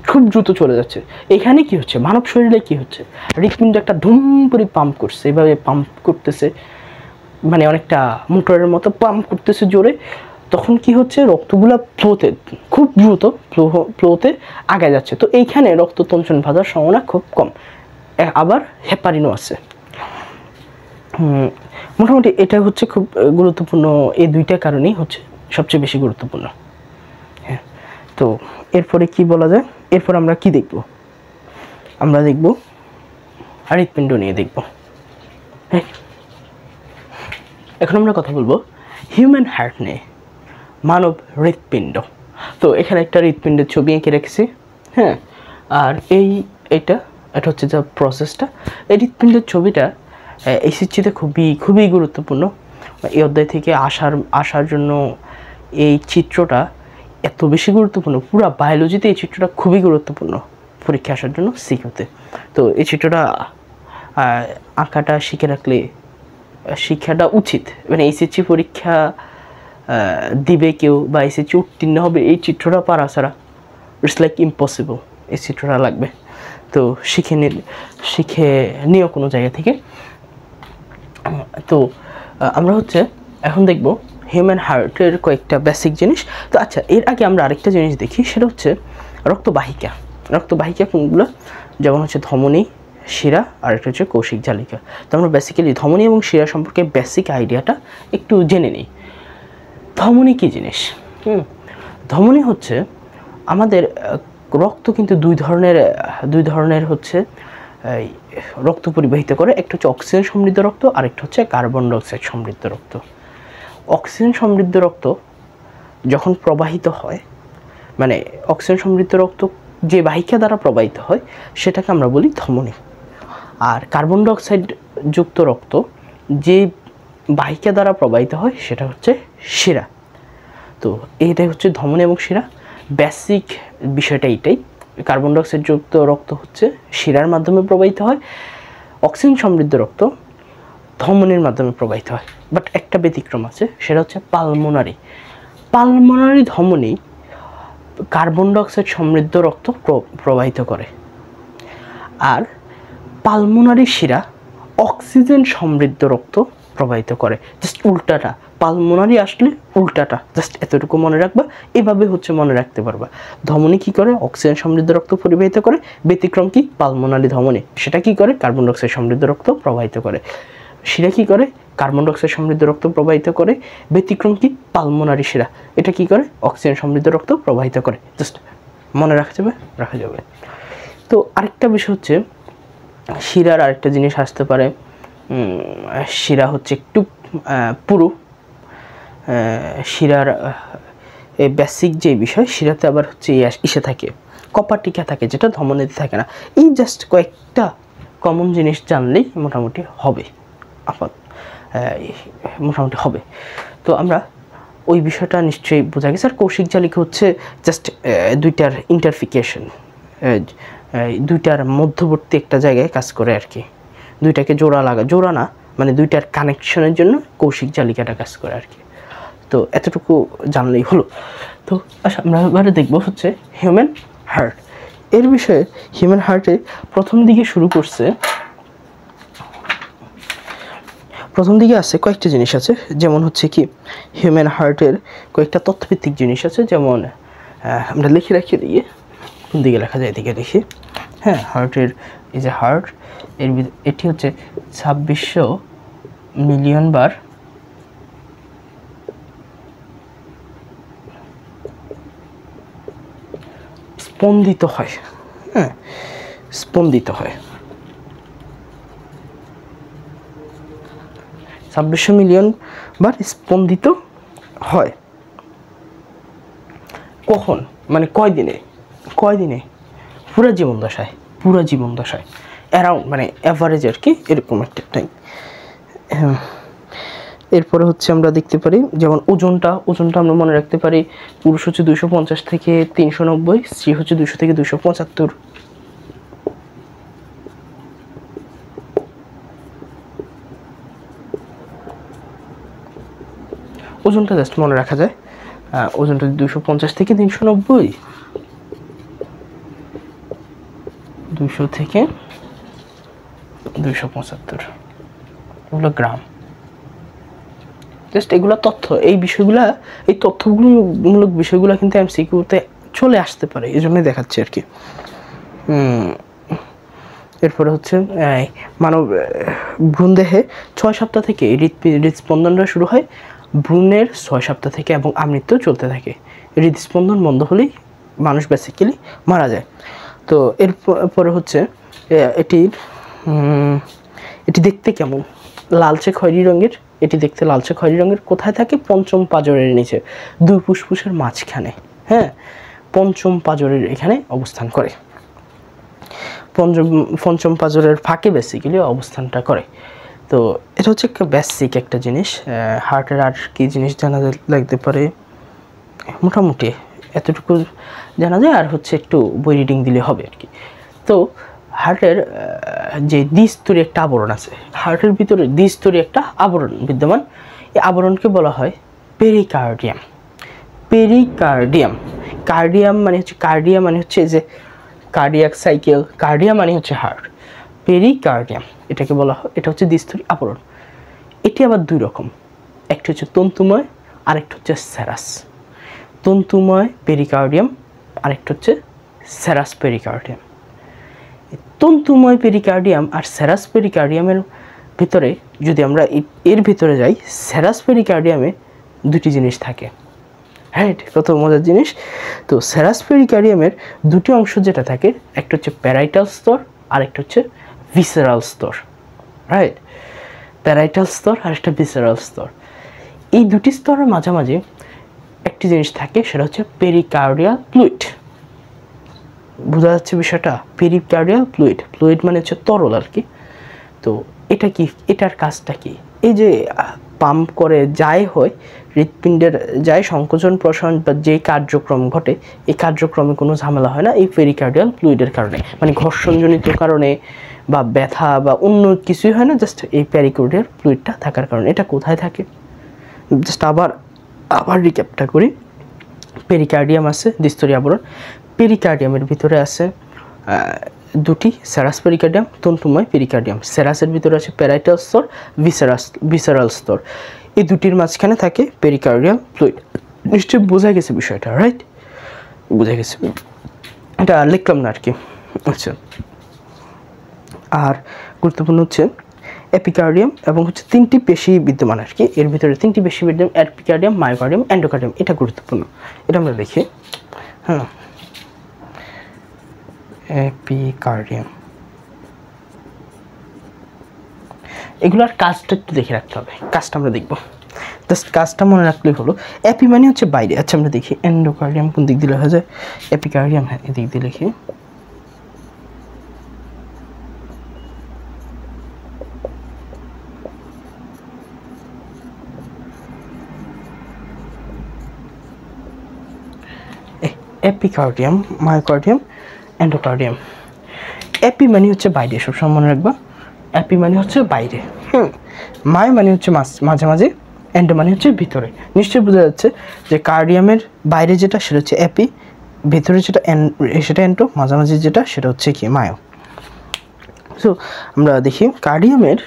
খুব দ্রুত চলে যাচ্ছে। এখানে কি হচ্ছে, মানব শরীরে কি হচ্ছে, হৃৎপিণ্ড একটা ধুম করে পাম্প করছে, এভাবে পাম্প করতেছে, মানে অনেকটা মোটরের মতো পাম্প করতেছে জোরে। তখন কি হচ্ছে, রক্তগুলা খুব দ্রুত ফ্লোতে আগে যাচ্ছে। তো এইখানে রক্ততঞ্চন বাঁধার সম্ভাবনা খুব কম। আবার হেপারিনও আছে। মোটামুটি এটা হচ্ছে খুব গুরুত্বপূর্ণ, এই 2টা কারণেই হচ্ছে সবচেয়ে বেশি গুরুত্বপূর্ণ। হ্যাঁ, তো এরপরে কি বলা যায়? এরপর আমরা কি দেখব? আমরা দেখব হৃৎপিণ্ড নিয়ে দেখব। এখন আমরা কথা বলবো হিউম্যান হার্ট নিয়ে, মানব হৃৎপিণ্ড। তো এখানে একটা হৃৎপিণ্ডের ছবি এঁকে রেখেছি, হ্যাঁ। আর এটা হচ্ছে যে প্রসেসটা, এই হৃৎপিণ্ডের ছবিটা এসএসসিতে খুবই গুরুত্বপূর্ণ। এই অধ্যায় থেকে আসার জন্য এই চিত্রটা এত বেশি গুরুত্বপূর্ণ, পুরো বায়োলজিতে এই চিত্রটা খুবই গুরুত্বপূর্ণ পরীক্ষা আসার জন্য, সিকিউতে। তো এই চিত্রটা আঁকাটা শিখে রাখলে শিক্ষাটা উচিত, মানে এইচএসসি পরীক্ষা দিবে কেউ বা এইচএসসি উত্তীর্ণ হবে এই চিত্রটা পারা ছাড়া ইটস লাইক ইম্পসিবল, এই চিত্রটা লাগবে। তো শিখে নিও কোনো জায়গা থেকে। তো আমরা হচ্ছে এখন দেখব হিউম্যান হার্টের কয়েকটা বেসিক জিনিস। তো আচ্ছা, এর আগে আমরা আরেকটা জিনিস দেখি, সেটা হচ্ছে রক্তবাহিকা। রক্তবাহিকা কোনগুলো? যেমন হচ্ছে ধমনী, শিরা, আর একটা হচ্ছে কৌশিক জালিকা। তো আমরা বেসিক্যালি ধমনী এবং শিরা সম্পর্কে বেসিক আইডিয়াটা একটু জেনে নিই। ধমনী কী জিনিস? ধমনী হচ্ছে আমাদের রক্ত কিন্তু দুই ধরনের হচ্ছে রক্ত পরিবাহিত করে। একটা হচ্ছে অক্সিজেন সমৃদ্ধ রক্ত, আরেকটা হচ্ছে কার্বন ডাইঅক্সাইড সমৃদ্ধ রক্ত। অক্সিজেন সমৃদ্ধ রক্ত যখন প্রবাহিত হয়, মানে অক্সিজেন সমৃদ্ধ রক্ত যে বাহিকা দ্বারা প্রবাহিত হয় সেটাকে আমরা বলি ধমনী। আর কার্বন ডাইঅক্সাইড যুক্ত রক্ত যে বাহিকা দ্বারা প্রবাহিত হয় সেটা হচ্ছে শিরা। তো এইটাই হচ্ছে ধমনী এবং শিরা। বেসিক বিষয়টা এইটাই। কার্বন ডাইঅক্সাইড যুক্ত রক্ত হচ্ছে শিরার মাধ্যমে প্রবাহিত হয়, অক্সিজেন সমৃদ্ধ রক্ত ধমনীর মাধ্যমে প্রবাহিত হয়। বাট একটা ব্যতিক্রম আছে, সেটা হচ্ছে পালমোনারি ধমনী কার্বন ডাইঅক্সাইড সমৃদ্ধ রক্ত প্রবাহিত করে, আর পালমোনারি শিরা অক্সিজেন সমৃদ্ধ রক্ত প্রবাহিত করে। জাস্ট উল্টাটা, পালমোনারি আসলে উল্টাটা, জাস্ট এতটুকু মনে রাখবা। এভাবে হচ্ছে মনে রাখতে পারবা। ধমনী কি করে? অক্সিজেন সমৃদ্ধ রক্ত পরিবাহিত করে। ব্যতিক্রম কি? পালমোনারি ধমনী, সেটা কি করে? কার্বন ডাইঅক্সাইড সমৃদ্ধ রক্ত প্রবাহিত করে। শিরা কি করে? কার্বন ডাইঅক্সাইড সমৃদ্ধ রক্ত প্রবাহিত করে। ব্যতিক্রম কি? পালমোনারি শিরা, এটা কি করে? অক্সিজেন সমৃদ্ধ রক্ত প্রবাহিত করে। জাস্ট মনে রাখা যাবে। তো আরেকটা বিষয় হচ্ছে শিরার আরেকটা জিনিস আসতে পারে। শিরা হচ্ছে একটু পুরু। শিরার এই বেসিক যে বিষয়, শিরাতে আবার হচ্ছে ইসে থাকে, কপার টিকা থাকে, যেটা ধমনীতে থাকে না। এই জাস্ট কয়েকটা কমন জিনিস জানলেই মোটামুটি হবে। মোটামুটি হবে। তো আমরা ওই বিষয়টা নিশ্চয়ই বোঝা গেছে। আর কৌশিক জালিকা হচ্ছে জাস্ট দুইটার ইন্টারফিকেশন, দুইটার মধ্যবর্তী একটা জায়গায় কাজ করে আর কি। দুইটাকে জোড়া না, মানে দুইটার কানেকশনের জন্য কৌশিক জালিকাটা কাজ করে আর কি। তো এতটুকু জানলেই হলো। তো আচ্ছা, আমরা এবারে দেখবো হচ্ছে হিউম্যান হার্ট। এর বিষয়ে হিউম্যান হার্টে প্রথম দিকে আছে কয়েকটা জিনিস আছে। যেমন হচ্ছে কি, হিউম্যান হার্টের কয়েকটা তথ্যভিত্তিক জিনিস আছে। যেমন আমরা লিখে রাখি দিয়ে, কোন দিকে লেখা যায় এদিকে দেখি। হ্যাঁ, হার্টের এই যে হার্ট, এটি হচ্ছে 2600 মিলিয়ন বার স্পন্দিত হয়। হ্যাঁ, স্পন্দিত হয় 2600 মিলিয়ন বার স্পন্দিত হয়। কখন? মানে কয়দিনে? পুরা জীবন দশায় অ্যারাউন্ড, মানে অ্যাভারেজ আর কি, এরকম একটা টাইম। এরপরে হচ্ছে আমরা দেখতে পারি, যেমন ওজনটা আমরা মনে রাখতে পারি। পুরুষ হচ্ছে 250 থেকে 390, স্ত্রী হচ্ছে 200 থেকে 275। ওজনটা জাস্ট মনে রাখা যায়। ওজনটা 250 থেকে 390, 200 থেকে 275, এগুলো গ্রাম। জাস্ট এগুলো তথ্য। এই তথ্যমূলক বিষয়গুলো কিন্তু এমসিকিউতে চলে আসতে পারে, এই জন্যই দেখাচ্ছি আর কি। এরপরে হচ্ছে মানব ভ্রূণদেহে 6 সপ্তাহ থেকে হৃদস্পন্দনটা শুরু হয়। ভ্রূণের 6 সপ্তাহ থেকে এবং আমৃত্যু চলতে থাকে। হৃদস্পন্দন বন্ধ হলেই মানুষ বেসিক্যালি মারা যায়। তো এরপরে হচ্ছে এটি দেখতে কেমন? লালচে খয়েরি রঙের। এটি দেখতে লালচে খয়েরি রঙের। কোথায় থাকে? পঞ্চম পাঁজরের নিচে, 2 ফুসফুসের মাঝখানে। হ্যাঁ, পঞ্চম পাঁজরের এখানে অবস্থান করে। পঞ্চম পাঁজরের ফাঁকে বেসিক্যালি অবস্থানটা করে। তো এটা হচ্ছে একটা বেসিক একটা জিনিস। হার্টের আর কি জিনিস জানা লাগতে পারে? মোটামুটি এতটুকু জানা যায়। আর হচ্ছে একটু বই রিডিং দিলে হবে আর কি। তো হার্টের যে দ্বিস্তরী একটা আবরণ আছে, হার্টের ভিতরে দ্বিস্তরী একটা আবরণ বিদ্যমান। এই আবরণকে বলা হয় পেরিকার্ডিয়াম। পেরিকার্ডিয়াম, কার্ডিয়াম মানে হচ্ছে, কার্ডিয়া মানে হচ্ছে যে কার্ডিয়াক সাইকেল, কার্ডিয়া মানে হচ্ছে হার্ট। পেরিকার্ডিয়াম এটাকে বলা হয়, এটা হচ্ছে দ্বিস্তরী আবরণ। এটি আবার দুই রকম, একটা হচ্ছে তন্তুময়, আরেকটা হচ্ছে স্যারাস। তন্তুময় পেরিকার্ডিয়াম, আরেকটা হচ্ছে স্যারাস পেরিকার্ডিয়াম। তন্তুময় পেরিকার্ডিয়াম আর স্যারাস পেরিকার্ডিয়ামের ভিতরে যদি আমরা এর ভিতরে যাই, স্যারাস পেরিকার্ডিয়ামে দুটি জিনিস থাকে, রাইট? কত মজার জিনিস। তো স্যারাস পেরিকার্ডিয়ামের দুটি অংশ যেটা থাকে, একটা হচ্ছে প্যারাইটাল স্তর, আরেকটা হচ্ছে ভিসেরাল স্তর, রাইট? প্যারাইটাল স্তর আর একটা ভিসেরাল স্তর। এই দুটি স্তরের মাঝামাঝি একটি জিনিস থাকে, সেটা হচ্ছে পেরিকার্ডিয়াল ফ্লুইড। বোঝা যাচ্ছে বিষয়টা? পেরিকার্ডিয়াল ফ্লুইড, ফ্লুইড মানে হচ্ছে তরল আর কি। তো এটা কি, এটার কাজটা কি? এই যে পাম্প করে যাই হয়, হৃৎপিণ্ডের যাই সংকোচন প্রসারণ বা যে কার্যক্রম ঘটে, এই কার্যক্রমে কোনো ঝামেলা হয় না এই পেরিকার্ডিয়াল ফ্লুইডের কারণে, মানে ঘর্ষণজনিত কারণে বা ব্যথা বা অন্য কিছুই হয় না, জাস্ট এই পেরিকার্ডিয়াল ফ্লুইডটা থাকার কারণে। এটা কোথায় থাকে, জাস্ট আবার রিক্যাপটা করি। পেরিকার্ডিয়াম আছে দ্বিস্তরী আবরণ। পেরিকার্ডিয়ামের ভিতরে আছে দুটি, স্যারাস পেরিকার্ডিয়াম, তন্তুময় পেরিকার্ডিয়াম। স্যারাসের ভিতরে আছে প্যারাইটাল স্তর, ভিসেরাল স্তর। এই দুটির মাঝখানে থাকে পেরিকার্ডিয়াল ফ্লুইড। নিশ্চয়ই বোঝা গেছে বিষয়টা, রাইট? বোঝা গেছে, এটা লিখলাম না আর কি। আচ্ছা, আর গুরুত্বপূর্ণ হচ্ছে এপিকার্ডিয়াম এবং হচ্ছে তিনটি পেশি বিদ্যমান আর কি। এর ভিতরে তিনটি পেশি বিদ্যমান, এপিকার্ডিয়াম, মায়োকার্ডিয়াম, এন্ডোকার্ডিয়াম। এটা গুরুত্বপূর্ণ, এটা আমরা দেখি। হ্যাঁ, এপিকার্ডিয়াম, এগুলোর কাজটা একটু দেখে রাখতে হবে। কাজটা আমরা দেখব, জাস্ট কাজটা মনে রাখলেই হলো। এপি মানে হচ্ছে বাইরে। আচ্ছা, আমরা দেখি এন্ডোকার্ডিয়াম কোন দিক দিয়ে লেখা যায়। এপিকার্ডিয়াম, হ্যাঁ, এদিক দিয়ে লিখি। Epicardium, myocardium, endocardium. এপি মানে হচ্ছে বাইরে, সবসময় মনে রাখবা। এপি মানে হচ্ছে বাইরে, মায় মানে হচ্ছে মাঝামাঝি, এন্ডো মানে হচ্ছে ভিতরে। নিশ্চয়ই বোঝা যাচ্ছে যে কার্ডিয়ামের বাইরে যেটা সেটা হচ্ছে এপি, ভিতরে যেটা সেটা এন্ডো, মাঝামাঝি যেটা সেটা হচ্ছে কি মায়ো। সো আমরা দেখি কার্ডিয়ামের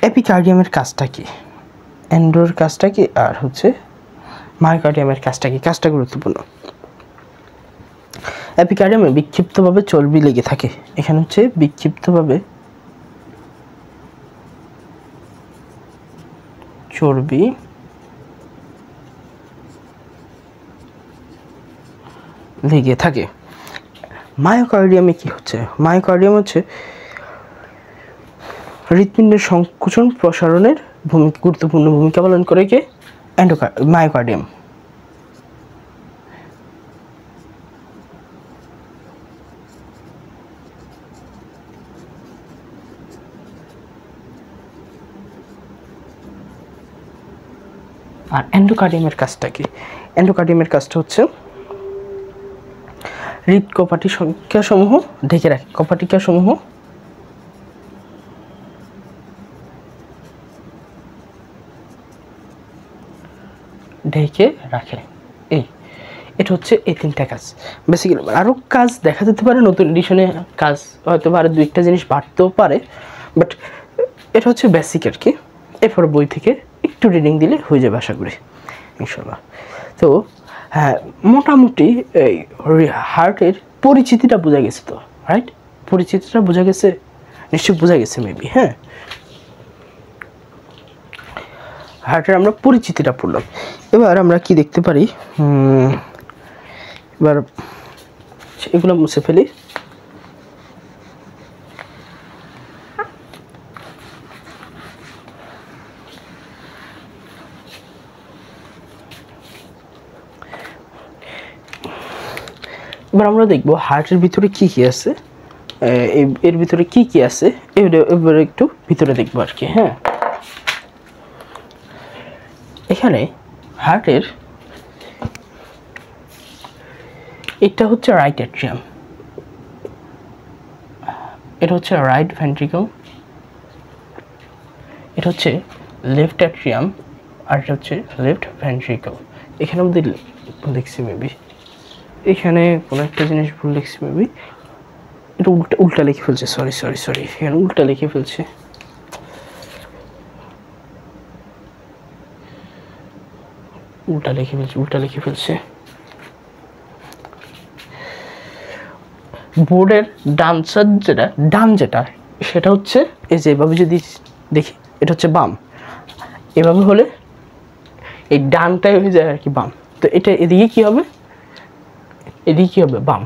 এপিকার্ডিয়ামের কাজটা কি, এন্ডোর কাজটা কি, আর হচ্ছে মায়োকার্ডিয়ামের কাজটা কি। কাজটা গুরুত্বপূর্ণ। এপিকার্ডিয়ামে বিক্ষিপ্তভাবে চর্বি লেগে থাকে। এখানে হচ্ছে বিক্ষিপ্তভাবে চর্বি লেগে থাকে। মায়োকার্ডিয়ামে কি হচ্ছে, মায়োকার্ডিয়াম হচ্ছে হৃৎপিণ্ডের সংকোচন প্রসারণের গুরুত্বপূর্ণ ভূমিকা পালন করে কে, মায়োকার্ডিয়াম। আর এন্ডোকার্ডিয়ামের কাজটা কি, এন্ডোকার্ডিয়ামের কাজটা হচ্ছে হৃৎকপাটি সংখ্যাসমূহ ঢেকে রাখে, কপাটিকা সমূহ ঢেকে রাখে। এটা হচ্ছে এই তিনটা কাজ বেসিক্যালি। আরও কাজ দেখা যেতে পারে নতুন এডিশনে, কাজ হয়তো আরও দু একটা জিনিস বাড়তেও পারে, বাট এটা হচ্ছে বেসিক আর কি। এরপর বই থেকে একটু রিডিং দিলে হয়ে যাবে আশা করি, ইনশাল্লাহ। তো হ্যাঁ, মোটামুটি এই হার্টের পরিচিতিটা বোঝা গেছে তো, রাইট? পরিচিতিটা বোঝা গেছে, নিশ্চয়ই বোঝা গেছে মেবি। হ্যাঁ, হার্টের আমরা পরিচিতিটা পড়লাম। এবার আমরা কি দেখতে পারি, এবার এগুলো মুছে ফেলি। এবার আমরা দেখবো হার্টের ভিতরে কি কি আছে, এর ভিতরে কি কি আছে এবার একটু ভিতরে দেখবো আর কি। হ্যাঁ, এখানে হার্টের এটা হচ্ছে রাইট অ্যাট্রিয়াম, এটা হচ্ছে রাইট ভেন্ট্রিকল, এটা হচ্ছে লেফট অ্যাট্রিয়াম, আর এটা হচ্ছে লেফট ভেন্ট্রিকল। এখানে মধ্যে লিখছি মেবি, এখানে কোনো একটা জিনিস ভুল লিখছি মেবি, এটা উল্টা লিখে ফেলছে, সরি এখানে উল্টা লিখে ফেলছে। উল্টা লিখে ফেলছে। বোর্ডের ডান যেটা সেটা হচ্ছে এই যে এভাবে যদি দেখি, এটা হচ্ছে বাম, এভাবে হলে এই ডানটাই হয়ে যায় আর কি বাম। তো এটা এদিকে কি হবে, বাম,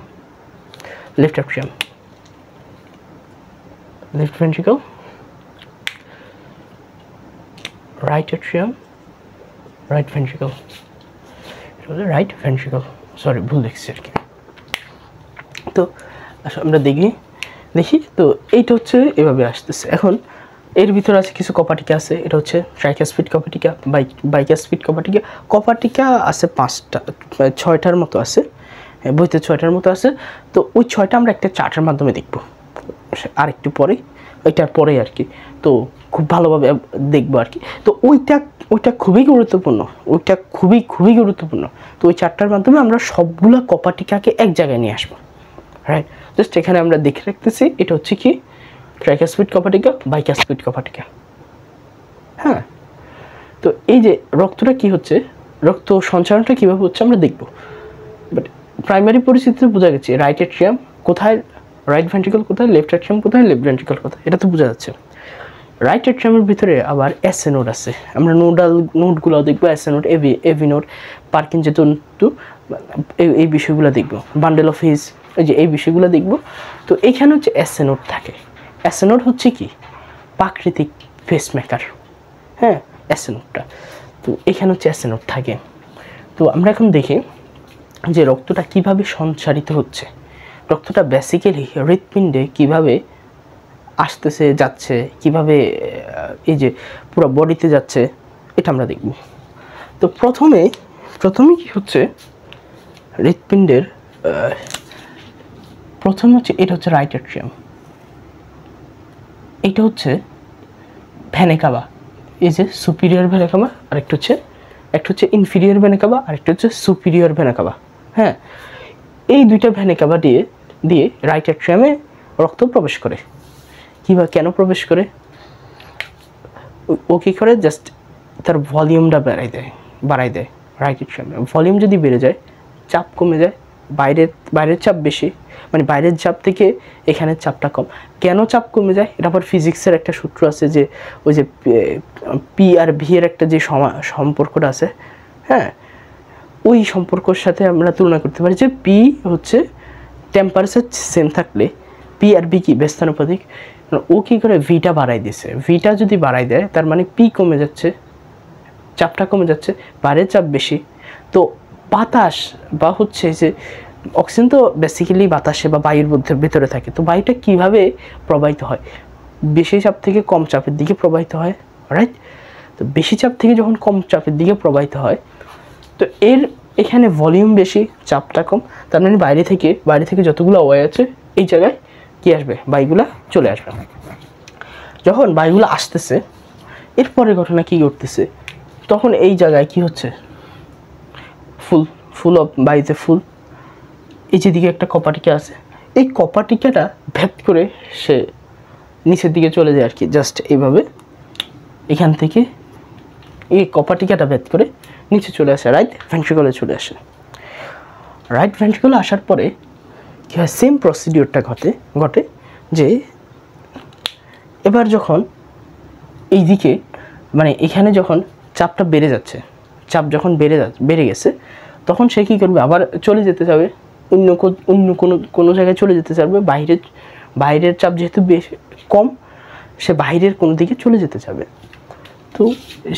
left atrium, left ventricle, right atrium, right ventricle, এটা হলো রাইট ভেন্ট্রিকল, সরি ভুল লিখছি আর কি। তো আমরা দেখি তো এইটা হচ্ছে এভাবে আসতেছে। এখন এর ভিতরে আছে কিছু কপাটিকা আছে, এটা হচ্ছে ট্রাইক্যাসপিড কপাটিকা, বাইক্যাসপিড কপাটিকা আছে 6টার মতো আছে, বইতে 6টার মতো আছে। তো ওই 6টা আমরা একটা চার্টের মাধ্যমে দেখবো আর একটু পরে, ওইটার পরে আর কি। তো খুব ভালোভাবে দেখবো আর কি। তো ওইটা খুবই গুরুত্বপূর্ণ, খুবই গুরুত্বপূর্ণ। তো ওই চার্টটার মাধ্যমে আমরা সবগুলা কপাটিকাকে এক জায়গায় নিয়ে আসবো, রাইট। জাস্ট এখানে আমরা দেখে রাখতেছি এটা হচ্ছে কি ট্রাইক্যাসপিড কপাটিকা, বাইক্যাসপিড কপাটিকা। হ্যাঁ, তো এই যে রক্তটা কি হচ্ছে, রক্ত সঞ্চালনটা কীভাবে হচ্ছে আমরা দেখব। বাট প্রাইমারি পরিস্থিতিতে বোঝা গেছে রাইট অ্যাট্রিয়াম কোথায়, রাইট ভেন্ট্রিকল কোথায়, লেফট অ্যাট্রিয়াম কোথায়, লেফট ভেন্ট্রিকল কোথায়, এটা তো বোঝা যাচ্ছে। রাইট অ্যাট্রিয়ামের ভিতরে আবার এসএ নোড আছে, আমরা নোডগুলো দেখবো, SA node, AV node, Parkinson তন্তু, এই বিষয়গুলো দেখবো, বান্ডেল অফ হিজ, এই বিষয়গুলো দেখবো। তো এইখানে হচ্ছে এসএ নোড থাকে। এসএ নোড হচ্ছে কি প্রাকৃতিক পেসমেকার, হ্যাঁ এসএ নোডটা। তো এখানে হচ্ছে এসএ নোড থাকে। তো আমরা এখন দেখি যে রক্তটা কিভাবে সঞ্চারিত হচ্ছে, রক্তটা বেসিক্যালি হৃৎপিণ্ডে কিভাবে আসতেছে যাচ্ছে, কিভাবে এই যে পুরো বডিতে যাচ্ছে, এটা আমরা দেখব। তো প্রথমে কি হচ্ছে হৃৎপিণ্ডের প্রথমে হচ্ছে এটা হচ্ছে রাইট অ্যাট্রিয়াম, এটা হচ্ছে ভেনা কাভা, এই যে সুপিরিয়র ভেনা কাভা, আর একটা হচ্ছে ইনফিরিয়র ভেনা কাভা, আর একটা হচ্ছে সুপিরিয়র ভেনা কাভা। হ্যাঁ, এই দুইটা ভেনা কাভা দিয়ে রাইট অ্যাট্রিয়ামে রক্ত প্রবেশ করে। কেন প্রবেশ করে, ও কী করে, জাস্ট তার ভলিউমটা বাড়াই দেয়। রাইট অ্যাট্রিয়ামে ভলিউম যদি বেড়ে যায়, চাপ কমে যায়, বাইরের চাপ বেশি, মানে বাইরের চাপ থেকে এখানের চাপটা কম। কেন চাপ কমে যায়, এটা আবার ফিজিক্সের একটা সূত্র আছে, যে ওই যে পি আর ভি এর একটা যে সম্পর্কটা আছে, হ্যাঁ ওই সম্পর্কের সাথে আমরা তুলনা করতে পারি যে পি হচ্ছে টেম্পারেচার সেম থাকলে পি আর ভি কি ব্যস্তানুপাতিক। ও কী করে ভিটা বাড়াই দিছে, ভিটা যদি বাড়াই দেয় তার মানে পি কমে যাচ্ছে, চাপটা কমে যাচ্ছে, বাইরের চাপ বেশি। তো বাতাস বা হচ্ছে যে অক্সিজেন তো বেসিক্যালি বাতাসে বা বায়ুর ভিতরে থাকে। তো বায়ুটা কীভাবে প্রবাহিত হয়, বেশি চাপ থেকে কম চাপের দিকে প্রবাহিত হয়, রাইট। তো বেশি চাপ থেকে যখন কম চাপের দিকে প্রবাহিত হয়, তো এখানে ভলিউম বেশি, চাপটা কম, তার মানে বাইরে থেকে যতগুলো ওয়াই আছে এই জায়গায় কি আসবে, বায়ুগুলা চলে আসবে। যখন বায়ুগুলো আসতেছে, এরপরের ঘটনা কি ঘটতেছে, তখন এই জায়গায় কি হচ্ছে, ফুল অফ বায়ুতে ফুল, এই যেদিকে একটা কপাটিকা আছে, এই কপাটিকাটা ভেদ করে সে নিচের দিকে চলে যায় আর কি, জাস্ট এইভাবে এখান থেকে এই কপাটিকাটা ভেদ করে নিচে চলে আসে, রাইট ভেন্ট্রিকলে চলে আসে। রাইট ভেন্ট্রিকলে আসার পরে কী হয়, সেম প্রসিডিওরটা ঘটে যে এবার যখন এই দিকে মানে এখানে যখন চাপটা বেড়ে যাচ্ছে, চাপ যখন বেড়ে গেছে, তখন সে কী করবে, আবার চলে যেতে যাবে অন্য কোনো জায়গায় চলে যেতে চাইবে, বাইরের চাপ যেহেতু বেশ কম, সে বাইরের কোনো দিকে চলে যেতে যাবে। তো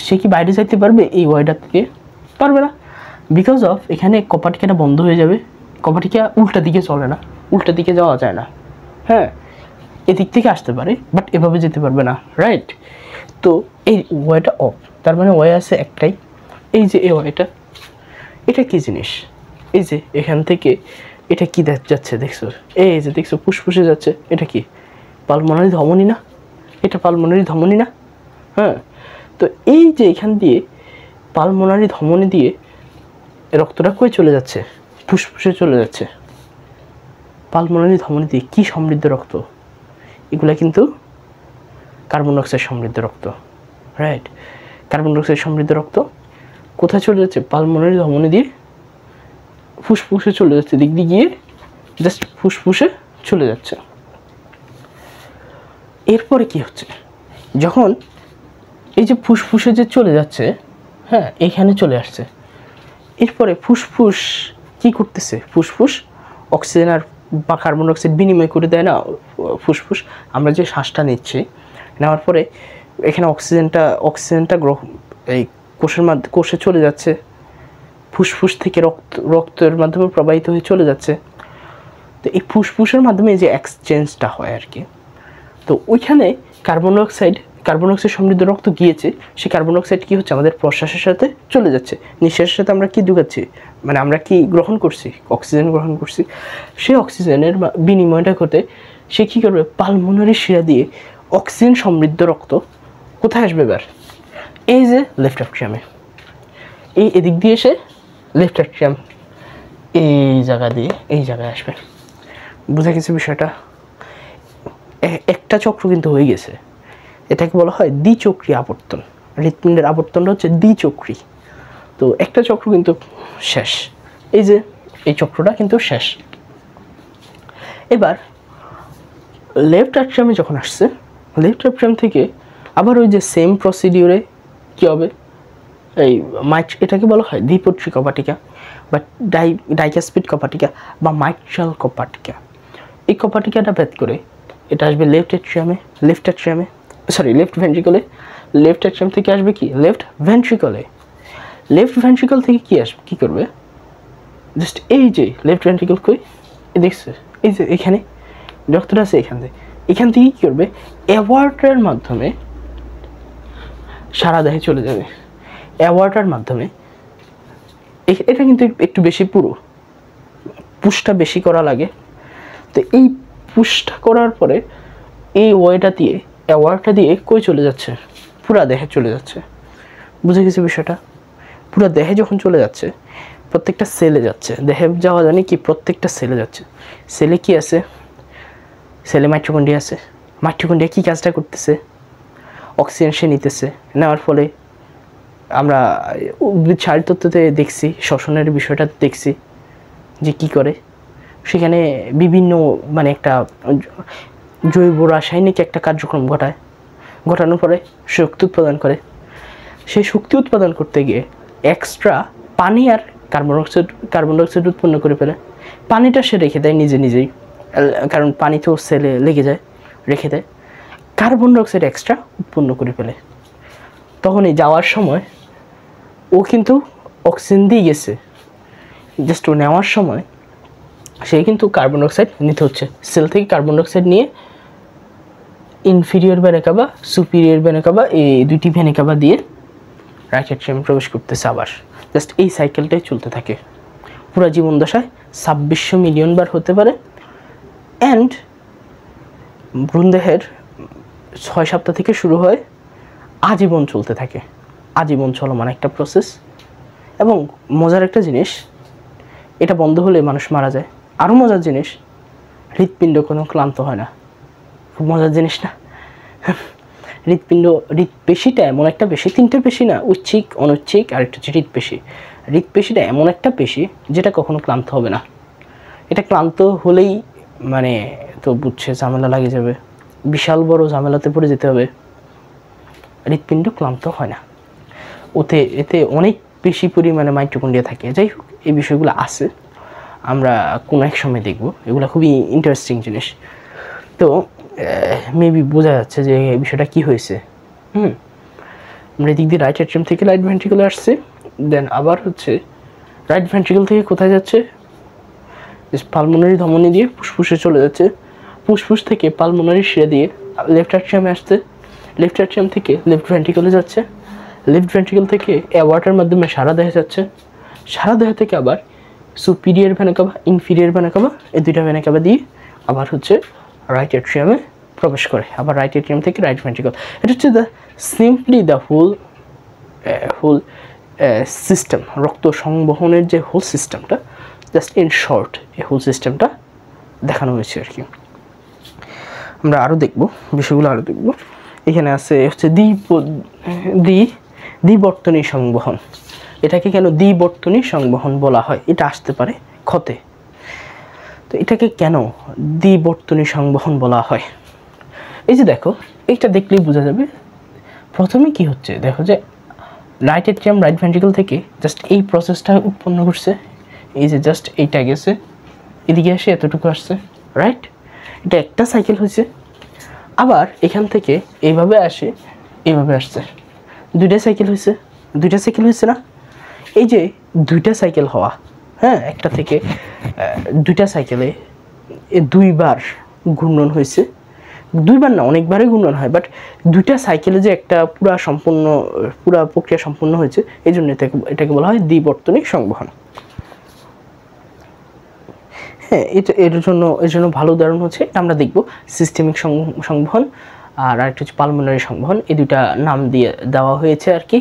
সে কি বাইরে যাইতে পারবে এই ওয়াইডার থেকে, পারবে না, বিকজ অফ এখানে কপাটিকাটা বন্ধ হয়ে যাবে। কপাটিকা উল্টা দিকে চলে না, উল্টা দিকে যাওয়া যায় না, হ্যাঁ এদিক থেকে আসতে পারে বাট এভাবে যেতে পারবে না, রাইট। তো এই ওয়াইটা অফ, তার মানে ওয়াই আছে একটাই, এই যে এই ওয়াইটা, এটা কি জিনিস, এই যে এখান থেকে এটা কি যাচ্ছে দেখছো, এই যে দেখছো ফুসফুসে যাচ্ছে, এটা কি, পালমোনারি ধমনী না, এটা পালমোনারি ধমনী না। হ্যাঁ, তো এই যে এখান দিয়ে পালমোনারি ধমনী দিয়ে রক্তটা কই চলে যাচ্ছে? ফুসফুসে চলে যাচ্ছে। পালমোনারি ধমনী দিয়ে কী সমৃদ্ধ রক্ত? এগুলা কিন্তু কার্বন ডাইঅক্সাইড সমৃদ্ধ রক্ত, রাইট? কার্বন ডাইঅক্সাইড সমৃদ্ধ রক্ত কোথায় চলে যাচ্ছে? পালমোনারি ধমনী দিয়ে ফুসফুসে চলে যাচ্ছে, দিক দিয়ে গিয়ে জাস্ট ফুসফুসে চলে যাচ্ছে। এরপরে কি হচ্ছে? যখন এই যে ফুসফুসে যে চলে যাচ্ছে, হ্যাঁ, এইখানে চলে আসছে, এরপরে ফুসফুস কি করতেছে? ফুসফুস অক্সিজেন আর বা কার্বন ডাইঅক্সাইড বিনিময় করে দেয় না। ফুসফুস আমরা যে শ্বাসটা নিচ্ছি, নেওয়ার পরে এখানে অক্সিজেনটা গ্রহণ এই কোষে চলে যাচ্ছে, ফুসফুস থেকে রক্তের মাধ্যমে প্রবাহিত হয়ে চলে যাচ্ছে। তো এই ফুসফুসের মাধ্যমে যে এক্সচেঞ্জটা হয় আর কি, তো ওইখানে কার্বন ডাইঅক্সাইড সমৃদ্ধ রক্ত গিয়েছে, সেই কার্বন ডাইঅক্সাইড কী হচ্ছে? আমাদের প্রশ্বাসের সাথে চলে যাচ্ছে। নিঃশ্বাসের সাথে আমরা কি ঢুকাচ্ছি, মানে আমরা কি গ্রহণ করছি? অক্সিজেন গ্রহণ করছি। সেই অক্সিজেনের বিনিময়টা করতে সে কী করবে? পালমোনারি শিরা দিয়ে অক্সিজেন সমৃদ্ধ রক্ত কোথায় আসবে এবার? এই যে লেফট অ্যাট্রিয়ামে, এই এদিক দিয়ে এসে লেফট অ্যাট্রিয়াম এই জায়গায় আসবে। বুঝা গেছে বিষয়টা? একটা চক্র কিন্তু হয়ে গেছে, এটাকে বলা হয় দ্বিচক্রী আবর্তন। হৃৎপিণ্ডের আবর্তনটা হচ্ছে দ্বিচক্রী। তো একটা চক্র কিন্তু শেষ, এই যে এই চক্রটা কিন্তু শেষ। এবার লেফট অ্যাট্রিয়ামে যখন আসছে, লেফট অ্যাট্রিয়াম থেকে আবার ওই যে সেম প্রসিডিউরে কী হবে? এই এটাকে বলা হয় দ্বিপত্রী কপাটিকা বা ডাইকাস্পিড কপাটিকা বা মাইট্রাল কপাটিকা। এই কপাটিকাটা ভেদ করে এটা আসবে লেফট ভেন্ট্রিকলে। লেফট অ্যাট্রিয়াম থেকে আসবে কি? লেফট ভেন্ট্রিকলে। লেফট ভেন্ট্রিকল থেকে কি করবে? জাস্ট এই যে লেফট ভেন্ট্রিকল কই দেখছে, এই যে এখানে রক্তটা আছে, এখান থেকে কী করবে? অ্যাওয়ার্টার মাধ্যমে সারা দেহে চলে যাবে। অ্যাওয়ার্টার মাধ্যমে এটা কিন্তু একটু বেশি পুশটা বেশি করা লাগে। তো এই পুশটা করার পরে এই অ্যাওয়ার্ডটা দিয়ে কই চলে যাচ্ছে? পুরা দেহে চলে যাচ্ছে। বুঝে গেছে বিষয়টা? পুরা দেহে যখন চলে যাচ্ছে, প্রত্যেকটা সেলে যাচ্ছে। দেহে যাওয়া জানি কি? প্রত্যেকটা সেলে যাচ্ছে। সেলে কি আছে? সেলে মাইটোকন্ড্রিয়া আছে। মাইটোকন্ড্রিয়া কী কাজটা করতেছে? অক্সিজেন সে নিতেছে, নেওয়ার ফলে আমরা উদ্ভিদ শারীরতত্ত্বতে দেখছি, শ্বসনের বিষয়টা দেখছি যে কি করে। সেখানে বিভিন্ন মানে একটা জৈব রাসায়নিক একটা কার্যক্রম ঘটানোর পরে শক্তি উৎপাদন করে। সেই শক্তি উৎপাদন করতে গিয়ে এক্সট্রা পানি আর কার্বন ডাইঅক্সাইড উৎপন্ন করে ফেলে। পানিটা সে রেখে দেয় নিজেই, কারণ পানি তো সেলে লেগে যায়, রেখে দেয়। কার্বন ডাইঅক্সাইড এক্সট্রা উৎপন্ন করে ফেলে। তখন এই যাওয়ার সময় ও কিন্তু অক্সিজেন দিয়ে গেছে, জাস্ট ও নেওয়ার সময় সে কিন্তু কার্বন ডাইঅক্সাইড নিতে হচ্ছে। সেল থেকে কার্বন ডাইঅক্সাইড নিয়ে inferior vena CAVA, superior vena CAVA, এই দুইটি ভেনা কাভা দিয়ে রাইট অ্যাট্রিয়ামে প্রবেশ করতেছে। আবার জাস্ট এই সাইকেলটাই চলতে থাকে পুরো জীবন দশায়। 2600 মিলিয়ন বার হতে পারে। অ্যান্ড ভ্রূণদেহের 6 সপ্তাহ থেকে শুরু হয়, আজীবন চলতে থাকে। আজীবন চলমান একটা প্রসেস। এবং মজার একটা জিনিস, এটা বন্ধ হলে মানুষ মারা যায়। আরও মজার জিনিস, হৃৎপিণ্ড কোনো ক্লান্ত হয় না। খুব মজার জিনিস না? হৃৎপেশিটা এমন একটা পেশি, 3টে পেশি না, ঐচ্ছিক, অনৈচ্ছিক আর একটা হচ্ছে হৃৎপেশি। হৃৎপেশিটা এমন একটা পেশি যেটা কখনো ক্লান্ত হবে না। এটা ক্লান্ত হলেই মানে তো বুঝছে ঝামেলা লাগে যাবে, বিশাল বড় ঝামেলাতে পড়ে যেতে হবে। হৃৎপিণ্ড ক্লান্ত হয় না। এতে অনেক বেশি পরিমাণে মাইটোকন্ড্রিয়া থাকে। যাই হোক, এই বিষয়গুলো আছে, আমরা কোনো এক সময় দেখব। এগুলো খুবই ইন্টারেস্টিং জিনিস। তো মেবি বোঝা যাচ্ছে যে এই বিষয়টা কী হয়েছে। আমরা এদিক দিয়ে রাইট অ্যাট্রিয়াম থেকে রাইট ভেন্ট্রিকলে আসছে, দেন আবার হচ্ছে রাইট ভেন্ট্রিকল থেকে কোথায় যাচ্ছে? পালমোনারি ধমনী দিয়ে ফুসফুসে চলে যাচ্ছে। ফুসফুস থেকে পালমোনারি শিরা দিয়ে লেফট অ্যাট্রিয়ামে আসছে। লেফট অ্যাট্রিয়াম থেকে লেফট ভেন্ট্রিকলে যাচ্ছে। লেফট ভেন্ট্রিকল থেকে অ্যাওয়ার্টার মাধ্যমে সারা দেহে যাচ্ছে। সারা দেহ থেকে আবার superior vena CAVA, inferior vena CAVA, এই দুইটা ভেনা কাভা দিয়ে আবার হচ্ছে রাইট অ্যাট্রিয়ামে প্রবেশ করে, আবার রাইট এট্রিয়াম থেকে রাইট ভেন্ট্রিকল। এটা হচ্ছে সিম্পলি দ্য হোল সিস্টেম, রক্ত সংবহনের যে হোল সিস্টেমটা, জাস্ট ইন শর্ট এই হোল সিস্টেমটা দেখানো হয়েছে আর কি। আমরা আরও দেখব, বিষয়গুলো আরও দেখব। এখানে আছে হচ্ছে দ্বিবর্তনী সংবহন। এটাকে কেন দ্বিবর্তনী সংবহন বলা হয়, এটা আসতে পারে ক্ষতে। তো এটাকে কেন দ্বিবর্তনী সংবহন বলা হয়, এই যে দেখো, এইটা দেখলেই বোঝা যাবে। প্রথমে কি হচ্ছে দেখো, যে রাইট এট্রিয়াম রাইট ভেন্ট্রিকল থেকে জাস্ট এই প্রসেসটা উৎপন্ন করছে, এই যে জাস্ট এইটা গেছে এদিকে আসে এতটুকু আসছে, রাইট? এটা একটা সাইকেল হয়েছে। আবার এখান থেকে এইভাবে আসে, এইভাবে আসছে, দুইটা সাইকেল হয়েছে না? এই যে দুইটা সাইকেল হওয়া, হ্যাঁ, একটা থেকে দুইটা সাইকেলে দুইবার ঘূর্ণন হয়েছে, দুইবার না অনেকবারই ঘূর্ণন হয়, বাট দুইটা সাইকেলে যে একটা পুরা প্রক্রিয়া সম্পূর্ণ হয়েছে, এই জন্য এটাকে বলা হয় দ্বিবর্তনী সংবহন। হ্যাঁ, এর জন্য ভালো উদাহরণ হচ্ছে, আমরা দেখব সিস্টেমিক সংবহন আর আরেকটা হচ্ছে পালমোনারি সংবহন। এই দুইটা নাম দেওয়া হয়েছে আর কি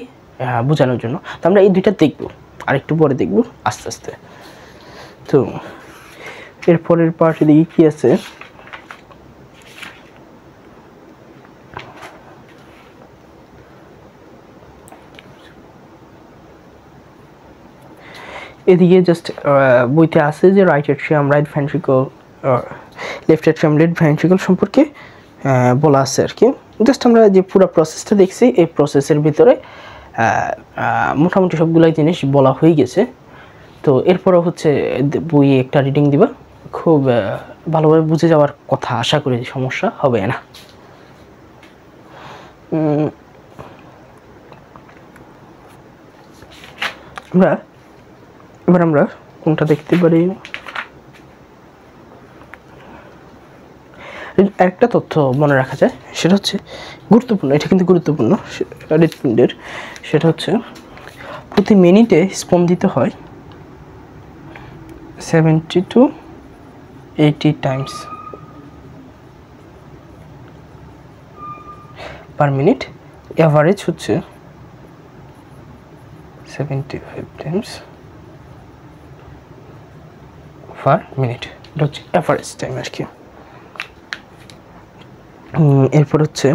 বোঝানোর জন্য। তো আমরা এই দুইটা দেখব, আরেকটু পরে দেখব আস্তে আস্তে। তো এরপরের পার্টে দেখি কি আছে। এদিকে জাস্ট বইতে আছে যে right atrium right ventricle, left atrium left ventricle সম্পর্কে বলা আছে আর কি। জাস্ট আমরা যে পুরো প্রসেসটা দেখছি, এই প্রসেসের ভিতরে মোটামুটি সবগুলাই জিনিস বলা হয়ে গেছে। তো এরপরও হচ্ছে বইয়ে একটা রিডিং দিবা, খুব ভালোভাবে বুঝে যাওয়ার কথা, আশা করি সমস্যা হবে না। এবার আমরা কোনটা দেখতে পারি, একটা তথ্য মনে রাখা যায়, সেটা হচ্ছে গুরুত্বপূর্ণ, এটা কিন্তু গুরুত্বপূর্ণ হৃৎপিণ্ডের। সেটা হচ্ছে প্রতি মিনিটে স্পন্দিত হয় 70 to 80 Times per minute, average হচ্ছে 75 টাইমস পার মিনিট। এটা হচ্ছে অ্যাভারেজ টাইম আর কি। এরপর হচ্ছে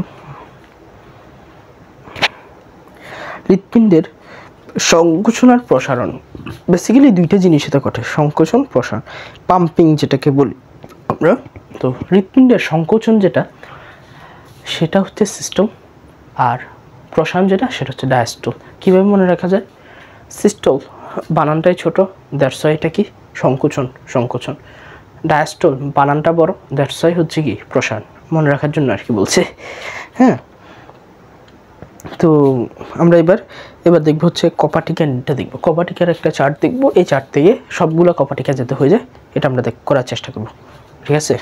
হৃৎপিণ্ডের সংকোচন আর প্রসারণ। বেসিক্যালি দুইটা জিনিস এটা ঘটে, সংকোচন প্রসারণ, পাম্পিং যেটাকে বলি আমরা। তো হৃৎপিণ্ডের সংকোচন যেটা, সেটা হচ্ছে সিস্টল, আর প্রসারণ যেটা, সেটা হচ্ছে ডায়াস্টল। কীভাবে মনে রাখা যায়? সিস্টল বানানটাই ছোট, দ্যাটস ওয়াই এটা কি সংকোচন। ডায়াস্টল বানানটা বড়, দ্যাটস ওয়াই হচ্ছে কি প্রসারণ। মনে রাখার জন্য আর কি বলছে, হ্যাঁ। তো আমরা এবার দেখবো হচ্ছে কপাটিকাটা দেখবো, কপাটিকার একটা চার্ট দেখবো। এই চার্ট থেকে সবগুলো কপাটিকা যাতে হয়ে যায়, এটা আমরা করার চেষ্টা করবো, ঠিক আছে।